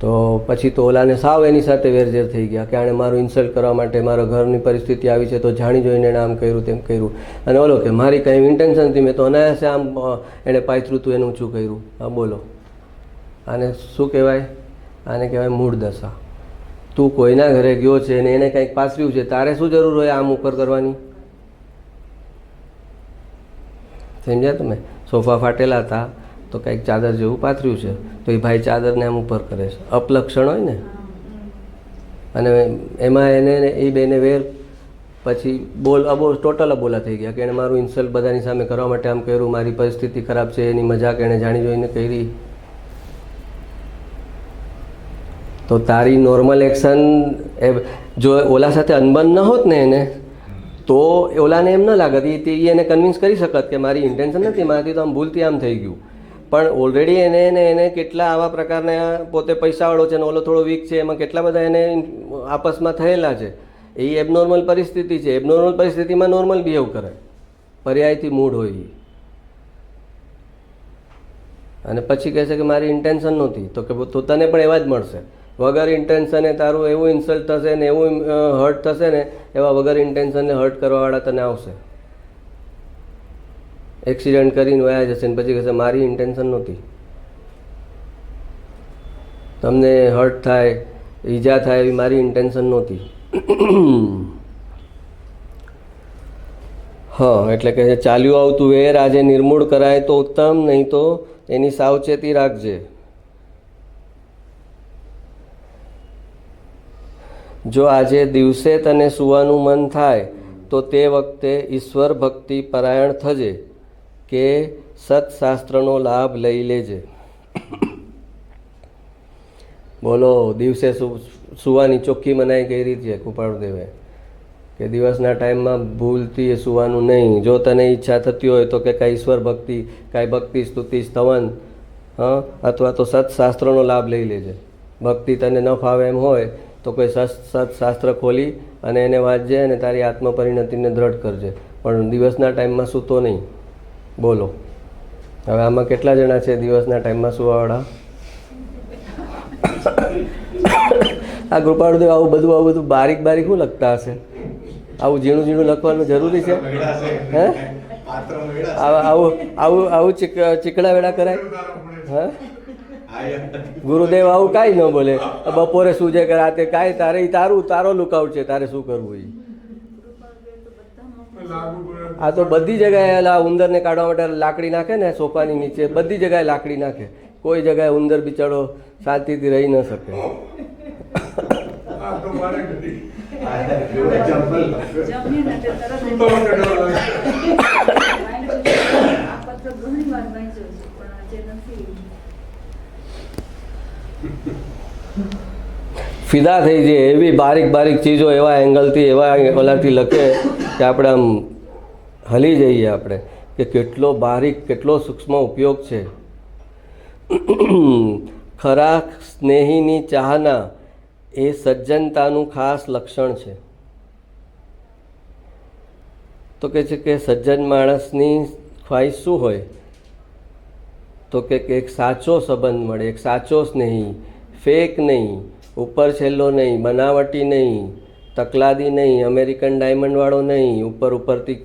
તો પછી તો ઓલાને સાવ એની સાથે વેરઝેર થઈ ગયા કે આણે મારું ઇન્સલ્ટ કરવા માટે, મારા ઘરની પરિસ્થિતિ આવી છે તો જાણી જોઈને એણે આમ કર્યું તેમ કર્યું. અને ઓલો કે મારી કંઈ ઇન્ટેન્શન નથી, મેં તો અનાયાસે આમ એણે પાથર્યું હતું એનું ઊંચું કર્યું. હા બોલો, આને શું કહેવાય? આને કહેવાય મૂળ દશા. તું કોઈના ઘરે ગયો છે ને એને કંઈક પાથર્યું છે, તારે શું જરૂર હોય આમ ઉપર કરવાની? સમજ્યા તમે? સોફા ફાટેલા હતા તો કંઈક ચાદર જેવું પાથર્યું છે તો એ ભાઈ ચાદરને આમ ઉપર કરે છે, અપલક્ષણ હોય ને. અને એમાં એને એ બેને વેર પછી ટોટલ અબોલા થઈ ગયા કે એણે મારું ઇન્સલ્ટ બધાની સામે કરવા માટે આમ કર્યું, મારી પરિસ્થિતિ ખરાબ છે એની મજાક એણે જાણી જોઈને કરી. તો તારી નોર્મલ એક્શન જો ઓલા સાથે અનબન ન હોત ને એને, તો ઓલાને એમ ન લાગત, એ એને કન્વિન્સ કરી શકત કે મારી ઇન્ટેન્શન નથી, મારાથી તો આમ ભૂલથી આમ થઈ ગયું. પણ ઓલરેડી એને કેટલા આવા પ્રકારના, પોતે પૈસાવાળો છે ને ઓલો થોડો વીક છે, એમાં કેટલા બધા એને આપસમાં થયેલા છે. એ એબનોર્મલ પરિસ્થિતિ છે. એબનોર્મલ પરિસ્થિતિમાં નોર્મલ બિહેવ કરે, પર્યાયથી મૂળ હોય એ. અને પછી કહે છે કે મારી ઇન્ટેન્શન નહોતી, તો કે તને પણ એવા જ મળશે. વગર ઇન્ટેન્શને તારું એવું ઇન્સલ્ટ થશે ને એવું હર્ટ થશે ને, એવા વગર ઇન્ટેન્શનને હર્ટ કરવાવાળા તને આવશે. એક્સિડન્ટ કરીને વયા જશે ને પછી કહેશે મારી ઇન્ટેન્શન નહોતી. તમને હર્ટ થાય, ઈજા થાય એવી મારી ઇન્ટેન્શન નહોતી. હા, એટલે કે ચાલ્યું આવતું વેર આજે નિર્મૂળ કરાય તો ઉત્તમ, નહીં તો એની સાવચેતી રાખજે. જો આજે દિવસે તને સૂવાનું મન થાય તો તે વખતે ઈશ્વર ભક્તિ પરાયણ થજે કે સત્શાસ્ત્રનો લાભ લઈ લેજે. બોલો, દિવસે સૂવાની ચોખ્ખી મનાઈ કરી છે કૃપાળુદેવે કે દિવસના ટાઈમમાં ભૂલથી સૂવાનું નહીં. જો તને ઈચ્છા થતી હોય તો કે કાંઈ ઈશ્વર ભક્તિ, કાંઈ ભક્તિ સ્તુતિ સ્તવન, અથવા તો સત્શાસ્ત્રનો લાભ લઈ લેજે. ભક્તિ તને ન ફાવે એમ હોય તો કોઈ સત્શાસ્ત્ર ખોલી અને એને વાંચજે અને તારી આત્મપરિણતિને દ્રઢ કરજે, પણ દિવસના ટાઈમમાં સૂતો નહીં. બોલો, હવે આમાં કેટલા જણા છે દિવસના ટાઈમમાં સુવાવાળા? આ કૃપાળુદેવ આવું બધું બારીક શું લખતા હશે? આવું ઝીણું લખવાનું જરૂરી છે? હે, આવું ચીકણા વેડા કરાય? હા, ગુરુદેવ આવું કાંઈ ન બોલે. બપોરે સૂજે કે રાતે કાંઈ તારો લુકઆઉટ છે, તારે શું કરવું? આ તો બધી જગ્યાએ ઉંદરને કાઢવા માટે લાકડી નાખે ને, સોફાની નીચે બધી જગ્યાએ લાકડી નાખે. કોઈ જગ્યાએ ઉંદર બિચારો શાંતિથી રહી ન શકે. જમીન એટલે તરત જ આ પત્ર ઘણી વાર વાંચ્યો છે પણ આજે નથી. ફિદા થઈ જાય એવી બારીક બારીક ચીજો એવા એંગલથી એવા ઓલાથી લખે કે આપણે આમ હલી જઈએ આપણે કે કેટલો બારીક કેટલો સૂક્ષ્મ ઉપયોગ છે. ખરા સ્નેહીની ચાહના એ સજ્જનતાનું ખાસ લક્ષણ છે. તો કહે છે કે સજ્જન માણસની ખ્વાહિશ શું હોય? તો કે એક સાચો સંબંધ મળે, એક સાચો સ્નેહી, ફેક નહીં, ઉપર છેલ્લો નહીં, બનાવટી નહીં, તકલાદી નહીં, અમેરિકન ડાયમંડવાળો નહીં, ઉપરથી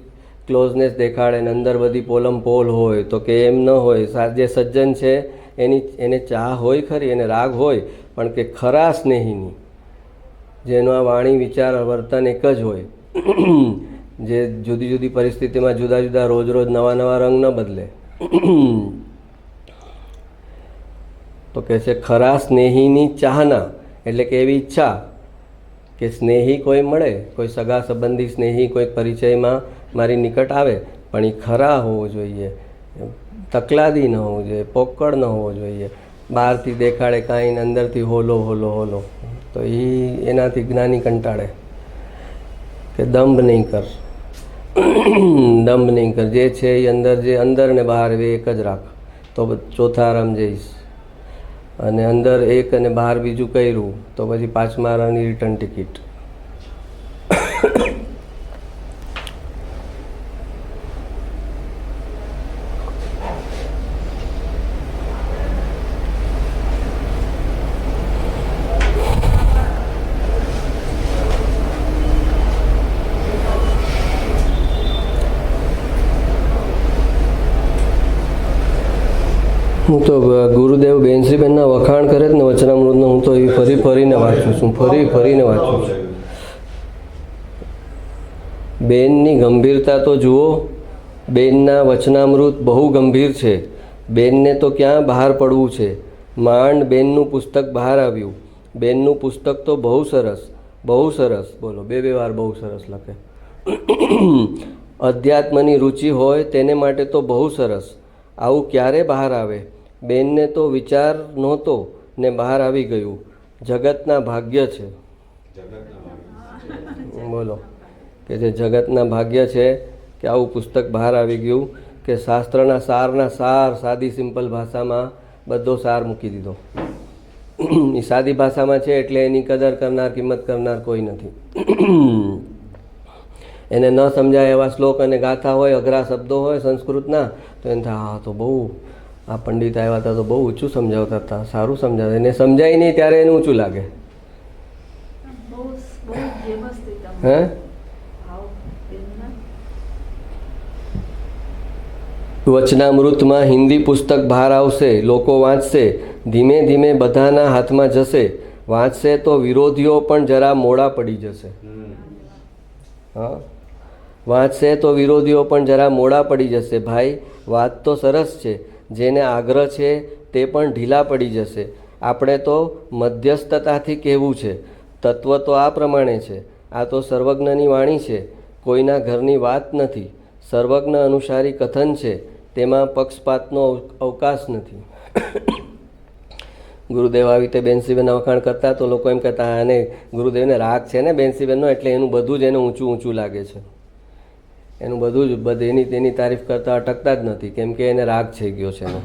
ક્લોઝનેસ દેખાડે ને અંદર બધી પોલમ પોલ હોય. તો કે એમ ન હોય. જે સજ્જન છે એને ચાહ હોય ખરી, એને રાગ હોય, પણ કે ખરા સ્નેહીની જેનો આ વાણી વિચાર વર્તન એક જ હોય, જે જુદી જુદી પરિસ્થિતિમાં જુદા જુદા રોજ રોજ નવા નવા રંગ ન બદલે. તો કહે છે ખરા સ્નેહીની ચાહના એટલે કે એવી ઈચ્છા કે સ્નેહી કોઈ મળે, કોઈ સગા સંબંધી સ્નેહી કોઈ પરિચયમાં મારી નિકટ આવે, પણ એ ખરા હોવો જોઈએ, તકલાદી ન હોવું જોઈએ, પોકળ ન હોવો જોઈએ. બહારથી દેખાડે કાંઈ ને અંદરથી હોલો હોલો હોલો, તો એનાથી જ્ઞાની કંટાળે કે દંભ નહીં કર, દંભ નહીં કર. જે છે એ અંદર ને બહાર એ એક જ રાખ, તો ચોથા આરામ જઈશ. અને અંદર એક અને બહાર બીજું કર્યું તો પછી પાંચમા આરામની રિટર્ન ટિકિટ. હું તો ગુરુદેવ બેનશ્રીબેનના વખાણ કરે જ ને વચનામૃતનો, હું તો એ ફરીને વાંચું છું, ફરીને વાંચું છું. બેનની ગંભીરતા તો જુઓ. બેનના વચનામૃત બહુ ગંભીર છે. બેનને તો ક્યાં બહાર પડવું છે. માંડ બેનનું પુસ્તક બહાર આવ્યું. બેનનું પુસ્તક તો બહુ સરસ, બોલો બે વાર બહુ સરસ લખે. અધ્યાત્મની રુચિ હોય તેને માટે તો બહુ સરસ. આવું ક્યારે બહાર આવે? બેનને તો વિચાર નહોતો ને બહાર આવી ગયું. જગતના ભાગ્ય છે. બોલો કે જે જગતના ભાગ્ય છે કે આવું પુસ્તક બહાર આવી ગયું, કે શાસ્ત્રના સાર સાદી સિમ્પલ ભાષામાં બધો સાર મૂકી દીધો. એ સાદી ભાષામાં છે એટલે એની કદર કરનાર, કિંમત કરનાર કોઈ નથી. એને ન સમજાય એવા શ્લોક અને ગાથા હોય, અઘરા શબ્દો હોય સંસ્કૃતના, તો એને થાય હા તો બહુ આ પંડિત આવ્યા હતા તો બહુ ઊંચું સમજાવતા હતા, સારું સમજાવે. એને સમજાય નહીં ત્યારે એને ઊંચું લાગે. હે વચનામૃતમાં હિન્દી પુસ્તક બહાર આવશે, લોકો વાંચશે, ધીમે ધીમે બધાના હાથમાં જશે. વાંચશે તો વિરોધીઓ પણ જરા મોડા પડી જશે. હા, વાંચશે તો વિરોધીઓ પણ જરા મોડા પડી જશે. ભાઈ વાત તો સરસ છે, જેને આગ્રહ છે તે પણ ઢીલા પડી જશે. આપણે તો મધ્યસ્થતાથી કહેવું છે. તત્વ તો આ પ્રમાણે છે. આ તો સર્વજ્ઞની વાણી છે, કોઈના ઘરની વાત નથી. સર્વજ્ઞ અનુસારી કથન છે, તેમાં પક્ષપાતનો અવકાશ નથી. ગુરુદેવ આવી રીતે બેનસીબેનના વખાણ કરતા તો લોકો એમ કહેતા અને ગુરુદેવને રાગ છે ને બેનસીબેનનો, એટલે એનું બધું જ એને ઊંચું લાગે છે. એનું બધું જ તેની તારીફ કરતા અટકતા જ નથી, કેમ કે એને રાગ થઈ ગયો છે એનો.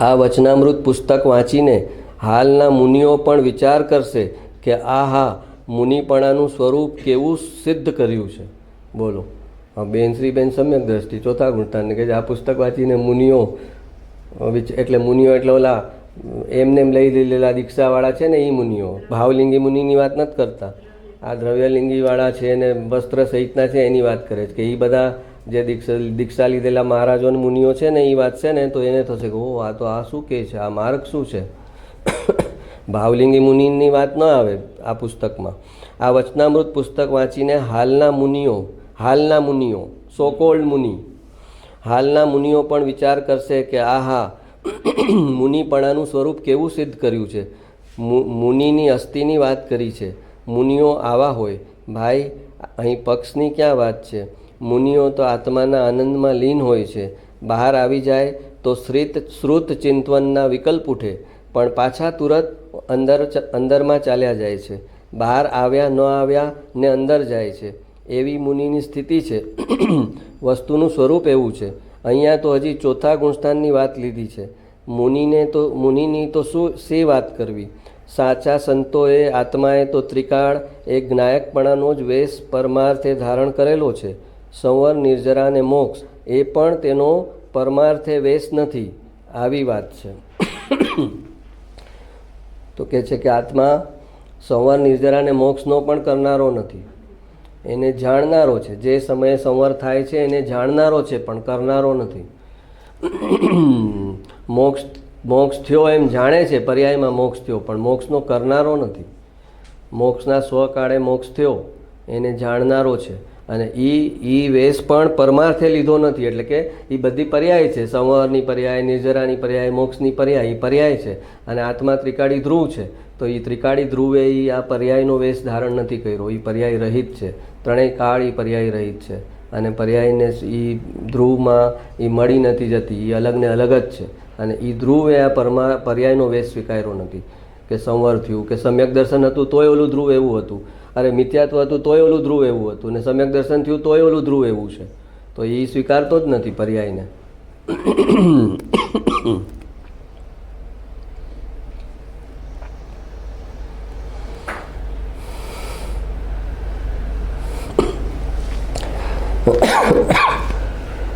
આ વચનામૃત પુસ્તક વાંચીને હાલના મુનિઓ પણ વિચાર કરશે કે આહા, મુનિપણાનું સ્વરૂપ કેવું સિદ્ધ કર્યું છે. બોલો, બેનશ્રીબેન સમ્યક દ્રષ્ટિ ચોથા ગુણતાને કે આ પુસ્તક વાંચીને મુનિઓ, એટલે મુનિઓ એટલે ઓલા એમને લઈ લીધેલા દીક્ષાવાળા છે ને એ મુનિઓ, ભાવલિંગી મુનિની વાત નથી કરતા. આ દ્રવ્યલિંગીવાળા છે ને વસ્ત્ર સહિતના છે એની વાત કરે છે કે એ બધા જે દીક્ષા લીધેલા મહારાજો અને મુનિઓ છે ને એ વાત છે ને, તો એને થશે કે ઓ આ તો આ શું કહે છે, આ માર્ગ શું છે. ભાવલિંગી મુનિની વાત ન આવે આ પુસ્તકમાં. આ વચનામૃત પુસ્તક વાંચીને હાલના મુનિઓ સો કોલ્ડ મુનિ, હાલના મુનિઓ પણ વિચાર કરશે કે આહા, મુનિપણાનું સ્વરૂપ કેવું સિદ્ધ કર્યું છે. મુનિની અસ્થિની વાત કરી છે. મુનિઓ આવા હોય. ભાઈ, અહીં પક્ષની ક્યાં વાત છે? મુનિઓ તો આત્માના આનંદમાં લીન હોય છે. બહાર આવી જાય તો શ્રુત ચિંતવનના વિકલ્પ ઉઠે, પણ પાછા તુરત અંદરમાં ચાલ્યા જાય છે. બહાર આવ્યા ન આવ્યા ને અંદર જાય છે. એવી મુનિની સ્થિતિ છે. વસ્તુનું સ્વરૂપ એવું છે. અહીંયા તો હજી ચોથા ગુણસ્થાનની વાત લીધી છે. મુનિની તો શી વાત કરવી? સાચા સંતોએ આત્માએ તો ત્રિકાળ એક જ્ઞાયકપણાનો જ વેશ પરમાર્થે ધારણ કરેલો છે. સંવર, નિર્જરા અને મોક્ષ એ પણ તેનો પરમાર્થે વેશ નથી. આવી વાત છે. તો કહે છે કે આત્મા સંવર, નિર્જરા અને મોક્ષનો પણ કરનારો નથી. એને જાણનારો છે. જે સમયે સંવર થાય છે એને જાણનારો છે, પણ કરનારો નથી. મોક્ષ થયો એમ જાણે છે, પર્યાયમાં મોક્ષ થયો, પણ મોક્ષનો કરનારો નથી. મોક્ષના સ્વકાળે મોક્ષ થયો એને જાણનારો છે. અને એ વેશ પણ પરમાર્થે લીધો નથી. એટલે કે એ બધી પર્યાય છે. સંવરની પર્યાય, નિર્જરાની પર્યાય, મોક્ષની પર્યાય, એ પર્યાય છે. અને આત્મા ત્રિકાળી ધ્રુવ છે. તો એ ત્રિકાળી ધ્રુવે એ આ પર્યાયનો વેશ ધારણ નથી કર્યો. એ પર્યાય રહિત છે. ત્રણેય કાળ એ પર્યાય રહિત છે. અને પર્યાયને એ ધ્રુવમાં એ મળી નથી જતી. એ અલગને અલગ જ છે. અને એ ધ્રુવે આ પર્યાયનો વેશ સ્વીકાર્યો નથી. કે સંવર થયું, કે સમ્યક દર્શન હતું તોય ઓલું ધ્રુવ એવું હતું. અરે મિથ્યાત્વ હતું તોય ઓલું ધ્રુવ એવું હતું. ને સમ્યક દર્શન થયું તોય ઓલું ધ્રુવ એવું છે. તો એ સ્વીકારતો જ નથી પર્યાયને.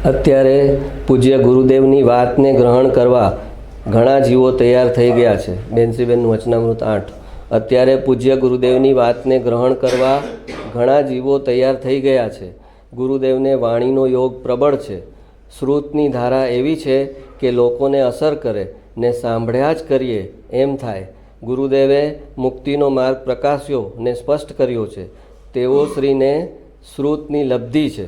અત્યારે પૂજ્ય ગુરુદેવની વાતને ગ્રહણ કરવા ઘણા જીવો તૈયાર થઈ ગયા છે. બેનસીબેનનું વચનામૃત 8. અત્યારે પૂજ્ય ગુરુદેવની વાતને ગ્રહણ કરવા ઘણા જીવો તૈયાર થઈ ગયા છે. ગુરુદેવને વાણીનો યોગ પ્રબળ છે. શ્રુતની ધારા એવી છે કે લોકોને અસર કરે ને સાંભળ્યા જ કરીએ એમ થાય. ગુરુદેવે મુક્તિનો માર્ગ પ્રકાશ્યો ને સ્પષ્ટ કર્યો છે. તેઓ શ્રીને શ્રુતની લબ્ધિ છે.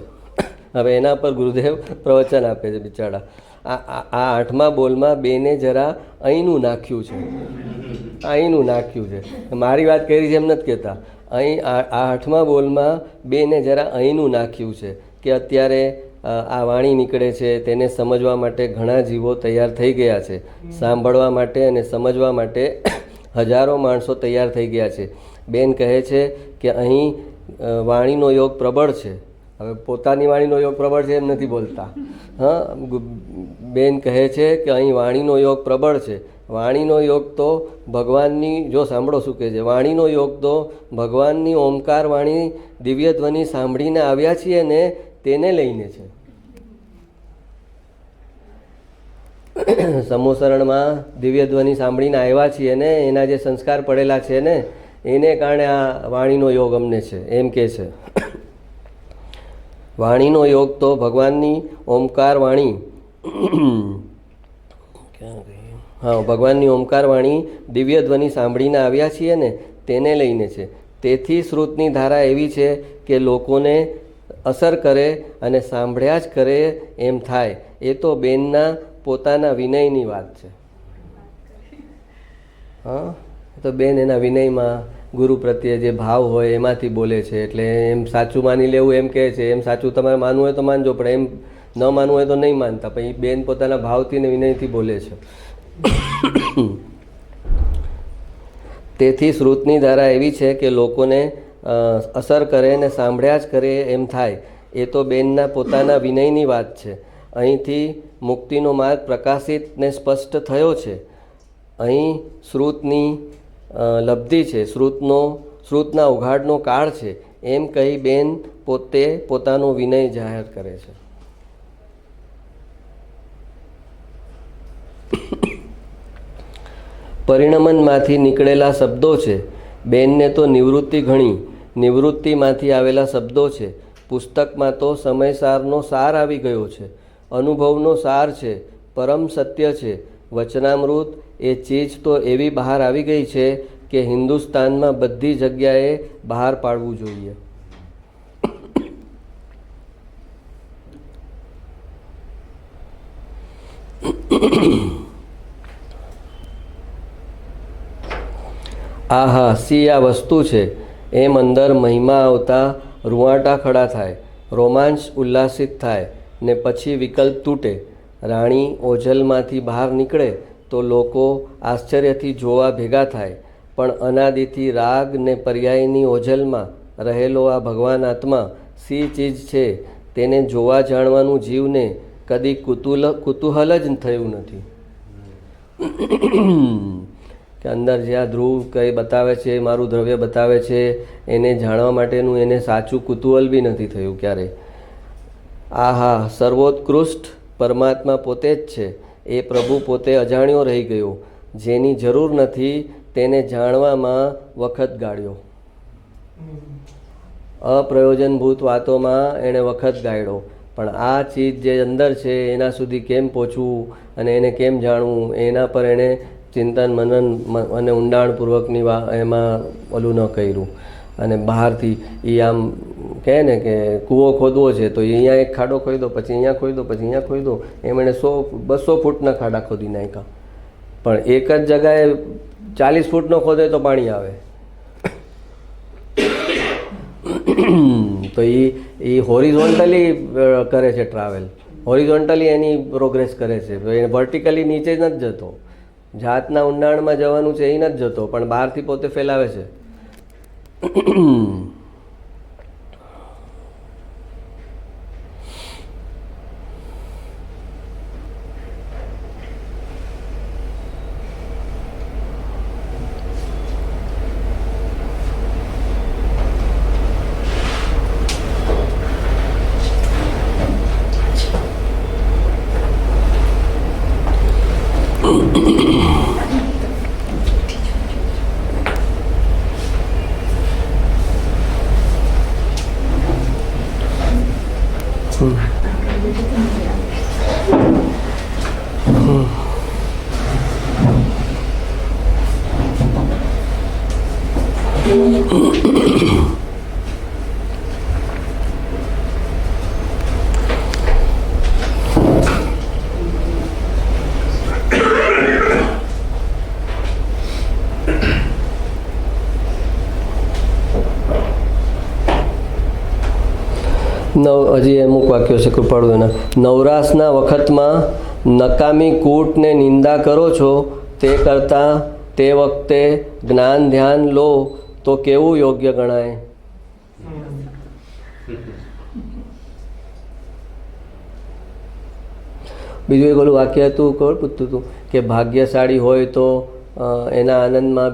હવે એના પર ગુરુદેવ પ્રવચન આપે છે. બિચારા આ 8મા બોલમાં બેને જરા અહીંનું નાખ્યું છે. અહીંનું નાખ્યું છે. મારી વાત કરી છે એમ નથી કહેતા. અહીં આ 8મા બોલમાં બેને જરા અહીંનું નાખ્યું છે. કે અત્યારે આ વાણી નીકળે છે તેને સમજવા માટે ઘણા જીવો તૈયાર થઈ ગયા છે. સાંભળવા માટે અને સમજવા માટે હજારો માણસો તૈયાર થઈ ગયા છે. બેન કહે છે કે અહીં વાણીનો યોગ પ્રબળ છે. હવે પોતાની વાણીનો યોગ પ્રબળ છે એમ નથી બોલતા. હા, બેન કહે છે કે અહીં વાણીનો યોગ પ્રબળ છે. વાણીનો યોગ તો ભગવાનની, જો સાંભળો શું કહે છે, વાણીનો યોગ તો ભગવાનની ઓમકાર વાણી દિવ્ય ધ્વનિ સાંભળીને આવ્યા છીએ ને તેને લઈને છે. સમોસરણમાં દિવ્ય ધ્વનિ સાંભળીને આવ્યા છીએ ને એના જે સંસ્કાર પડેલા છે ને એને કારણે આ વાણીનો યોગ અમને છે એમ કે છે. વાણીનો યોગ તો ભગવાનની ઓમકાર વાણી, ભગવાનની ઓમકાર વાણી દિવ્ય ધ્વનિ સાંભળીને આવ્યા છીએ ને તેને લઈને છે. તેથી શ્રુતની ધારા એવી છે કે લોકોને અસર કરે અને સાંભળ્યા જ કરે એમ થાય. એ તો બેનના પોતાના વિનયની વાત છે. હા, તો બેન એના વિનયમાં ગુરુ પ્રત્યે જે ભાવ હોય એમાંથી બોલે છે. એટલે એમ સાચું માની લેવું એમ કહે છે. એમ સાચું તમારે માનવું હોય તો માનજો, પણ એમ ન માનવું હોય તો નહીં માનતા. પછી બેન પોતાના ભાવથી ને વિનયથી બોલે છે. તેથી શ્રુતની ધારા એવી છે કે લોકોને અસર કરે ને સાંભળ્યા જ કરે એમ થાય. એ તો બેનના પોતાના વિનયની વાત છે. અહીંથી મુક્તિનો માર્ગ પ્રકાશિત ને સ્પષ્ટ થયો છે. અહીં શ્રુતની લબ્ધિ છે, શ્રુતના ઉઘાડનો કાળ છે એમ કહી બેન પોતે પોતાનો વિનય જાહેર કરે છે. પરિણમનમાંથી નીકળેલા શબ્દો છે. બેનને તો નિવૃત્તિ ઘણી, નિવૃત્તિમાંથી આવેલા શબ્દો છે. પુસ્તકમાં તો સમયસારનો સાર આવી ગયો છે. અનુભવનો સાર છે, પરમ સત્ય છે. વચનામૃત એ ચીજ તો એવી બહાર આવી ગઈ છે કે હિન્દુસ્તાનમાં બધી જગ્યાએ બહાર પાડવું જોઈએ. આહા સી આ વસ્તુ છે એમ અંદર મહિમા આવતા રૂવાટા ખડા થાય, રોમાંચ ઉલ્લાસિત થાય ને પછી વિકલ્પ તૂટે. રાણી ઓઝલમાંથી બહાર નીકળે તો લોકો આશ્ચર્યથી જોવા ભેગા થાય, પણ અનાદિથી રાગ ને પર્યાયની ઓઝલમાં રહેલો આ ભગવાન આત્મા સી ચીજ છે તેને જોવા જાણવાનું જીવને કદી કુતૂહલ જ થયું નથી. કે અંદર જે આ ધ્રુવ કંઈ બતાવે છે, મારું દ્રવ્ય બતાવે છે, એને જાણવા માટેનું એને સાચું કુતૂહલ બી નથી થયું ક્યારેય. આહા સર્વોત્કૃષ્ટ પરમાત્મા પોતે જ છે. એ પ્રભુ પોતે અજાણ્યો રહી ગયો. જેની જરૂર નથી તેને જાણવામાં વખત ગાળ્યો. અપ્રયોજનભૂત વાતોમાં એણે વખત ગાળ્યો, પણ આ ચીજ જે અંદર છે એના સુધી કેમ પહોંચવું અને એને કેમ જાણવું એના પર એણે ચિંતન મનન અને ઊંડાણપૂર્વકની એમાં ઓલું ન કર્યું. અને બહારથી એ આમ કહે ને કે કૂવો ખોદવો છે તો અહીંયા એક ખાડો ખોદો, પછી અહીંયા ખોદો, પછી અહીંયા ખોદો, એમ એણે 100-200 ફૂટના ખાડા ખોદી નાખ્યા. પણ એક જ જગાએ 40 ફૂટનો ખોદે તો પાણી આવે. તો એ હોરિઝોન્ટલી કરે છે ટ્રાવેલ, હોરિઝોન્ટલી એની પ્રોગ્રેસ કરે છે. એ વર્ટિકલી નીચે નથી જતો, જાતના ઊંડાણમાં જવાનું છે એ નથી જતો, પણ બહારથી પોતે ફેલાવે છે. હજી અમુક વાક્યો છે કૃપાળુ એના. નવરાશના વખતમાં નકામી કૂટને નિંદા કરો છો, તે કરતાં તે વખતે જ્ઞાન ધ્યાન લો તો કેવું યોગ્ય ગણાય. બીજું એક ઓલું વાક્ય હતું, કોણ પૂછતું હતું કે ભાગ્યશાળી હોય તો એના આનંદમાં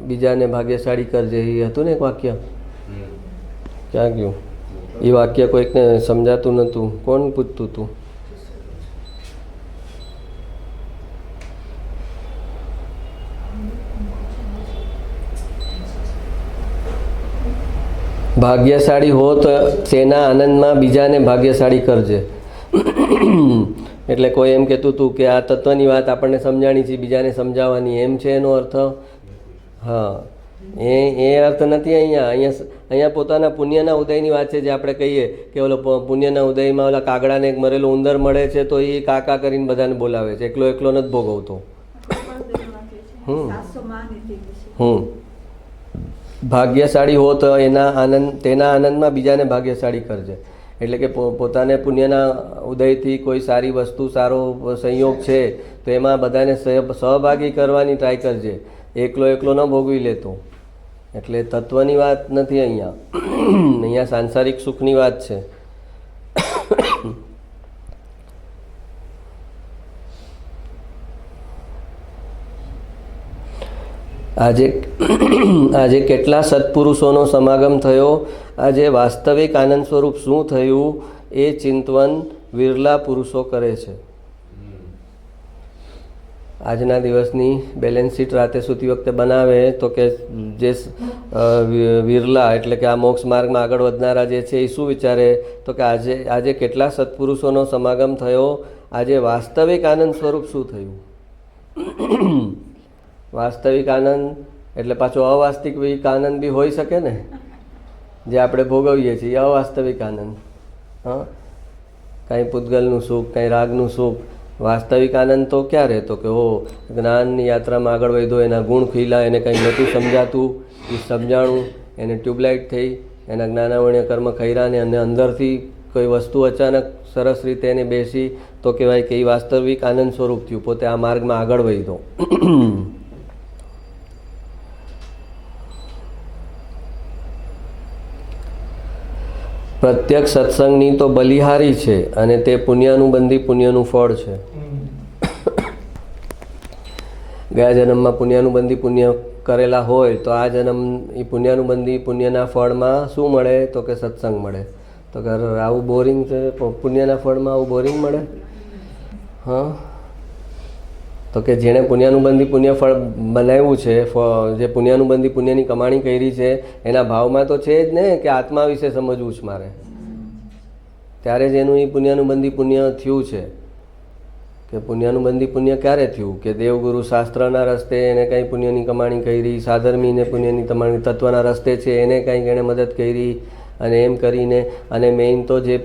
બીજાને ભાગ્યશાળી કરજે, એ હતું ને એક વાક્ય. ક્યાં ગયું એ વાક્ય? કોઈકને સમજાતું નહોતું. કોણ પૂછતું હતું? ભાગ્યશાળી હો તો તેના આનંદમાં બીજાને ભાગ્યશાળી કરજે. એટલે કોઈ એમ કહેતું હતું કે આ તત્વની વાત આપણને સમજાણી છે, બીજાને સમજાવવાની, એમ છે એનો અર્થ? હા, એ અર્થ નથી અહીંયા પોતાના પુણ્યના ઉદયની વાત છે. જે આપણે કહીએ કે ઓલો પુણ્યના ઉદયમાં ઓલા કાગડાને એક મરેલો ઉંદર મળે છે તો એ કાકા કરીને બધાને બોલાવે છે, એકલો એકલો નથી ભોગવતો. ભાગ્યશાળી હો તો તેના આનંદમાં બીજાને ભાગ્યશાળી કરજે. એટલે કે પોતાને પુણ્યના ઉદયથી કોઈ સારી વસ્તુ, સારો સંયોગ છે તો એમાં બધાને સહભાગી કરવાની ટ્રાય કરજે, એકલો એકલો ન ભોગવી લેતો. એટલે તત્વની વાત નથી અહીંયા સાંસારિક સુખની વાત છે. આજે કેટલા સત્પુરુષોનો સમાગમ થયો. આજે વાસ્તવિક આનંદ સ્વરૂપ શું થયું એ ચિંતવન વિરલા પુરુષો કરે છે. આજના દિવસની બેલેન્સ શીટ રાતે સૂતી વખતે બનાવે તો કે જે વિરલા એટલે કે આ મોક્ષ માર્ગમાં આગળ વધનારા જે છે એ શું વિચારે તો કે આજે કેટલા સત્પુરુષોનો સમાગમ થયો, આજે વાસ્તવિક આનંદ સ્વરૂપ શું થયું. વાસ્તવિક આનંદ એટલે પાછો અવાસ્તવિક આનંદ બી હોઈ શકે ને, જે આપણે ભોગવીએ છીએ અવાસ્તવિક આનંદ. હા, કાંઈ પૂતગલનું સુખ, કાંઈ રાગનું સુખ, વાસ્તવિક આનંદ તો ક્યારે? તો કે જ્ઞાનની યાત્રામાં આગળ વધ્યો, એના ગુણ ખીલા, એને કંઈ નહોતું સમજાતું, એ સમજાણું, એને ટ્યુબલાઇટ થઈ, એના જ્ઞાનાવર્ણ્ય કર્મ ખૈરા ને, અને અંદરથી કોઈ વસ્તુ અચાનક સરસ રીતે એને બેસી, તો કહેવાય કે એ વાસ્તવિક આનંદ સ્વરૂપ થયું, પોતે આ માર્ગમાં આગળ વધ્યો. પ્રત્યક્ષ સત્સંગની તો બલિહારી છે અને તે પુણ્યાનુબંધી પુણ્યનું ફળ છે. ગયા જન્મમાં પુણ્યાનુબંધી પુણ્ય કરેલા હોય તો આ જન્મ એ પુણ્યાનુબંધી પુણ્યના ફળમાં શું મળે? તો કે સત્સંગ મળે. તો કે આવું બોરિંગ છે, પુણ્યના ફળમાં આવું બોરિંગ મળે? હા, તો કે જેણે પુણ્યાનુબંધી પુણ્ય ફળ બનાવ્યું છે, જે પુણ્યાનુબંધી પુણ્યની કમાણી કરી છે, એના ભાવમાં તો છે જ ને કે આત્મા વિશે સમજવું છે મારે, ત્યારે જ એનું એ પુણ્યાનુબંધી પુણ્ય થયું છે. કે પુણ્યાનુબંધી પુણ્ય ક્યારે થયું? કે દેવગુરુ શાસ્ત્રના રસ્તે એને કંઈ પુણ્યની કમાણી કરી, સાધર્મીને પુણ્યની કમાણી, તત્વના રસ્તે છે એને કંઈક એણે મદદ કરી, અને એમ કરીને, અને મેઇન તો જે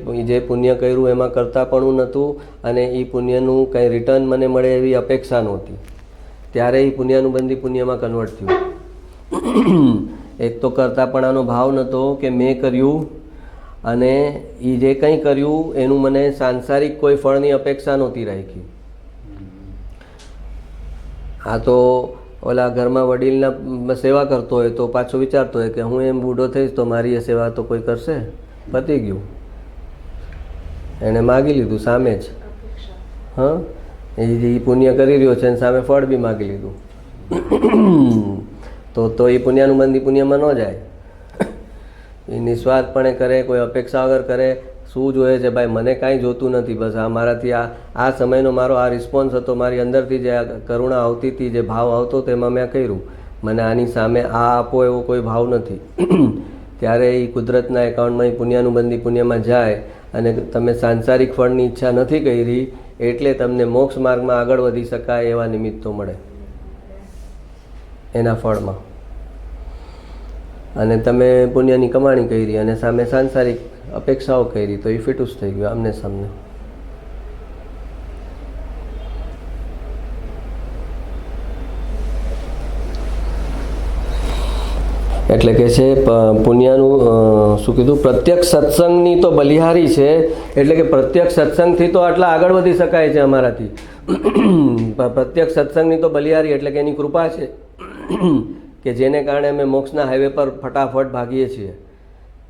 પુણ્ય કર્યું એમાં કરતાપણું નહોતું, અને એ પુણ્યનું કંઈ રિટર્ન મને મળે એવી અપેક્ષા નહોતી, ત્યારે એ પુણ્યાનુબંધી પુણ્યમાં કન્વર્ટ થયું. એક તો કરતાપણાનો ભાવ નહોતો કે મેં કર્યું, અને એ જે કંઈ કર્યું એનું મને સાંસારિક કોઈ ફળની અપેક્ષા નહોતી રાખી. આ તો ઓલા ઘરમાં વડીલના સેવા કરતો હોય તો પાછો વિચારતો હોય કે હું એમ બૂઢો થઈશ તો મારી એ સેવા તો કોઈ કરશે, પતી ગયું, એણે માગી લીધું સામે જ. હા, એ પુણ્ય કરી રહ્યો છે અને સામે ફળ બી માગી લીધું, તો એ પુણ્યાનુબંધી પુણ્યમાં ન જાય. એ નિસ્વાર્થપણે કરે, કોઈ અપેક્ષા વગર કરે. શું જોઈએ છે ભાઈ? મને કાંઈ જોતું નથી, બસ આ મારાથી આ સમયનો મારો આ રિસ્પોન્સ હતો, મારી અંદરથી જે કરુણા આવતી હતી, જે ભાવ આવતો તેમાં મેં કર્યું, મને આની સામે આ આપો એવો કોઈ ભાવ નથી. ત્યારે એ કુદરતના એકાઉન્ટમાં એ પુણ્યાનુબંધી પુણ્યમાં જાય, અને તમે સાંસારિક ફળની ઈચ્છા નથી કરી, એટલે તમને મોક્ષ માર્ગમાં આગળ વધી શકાય એવા નિમિત્તો મળે એના ફળમાં. અને તમે પુણ્યની કમાણી કરી અને સામે સાંસારિક અપેક્ષાઓ કરી, તો એ ફિટુસ થઈ ગયું આમને સામને. એટલે કે છે પુણ્યનું શું કીધું? પ્રત્યક્ષ સત્સંગની તો બલિહારી છે, એટલે કે પ્રત્યક્ષ સત્સંગથી તો આટલા આગળ વધી શકાય છે અમારાથી. પ્રત્યક્ષ સત્સંગની તો બલિહારી એટલે કે એની કૃપા છે કે જેને કારણે અમે મોક્ષના હાઈવે પર ફટાફટ ભાગીએ છીએ.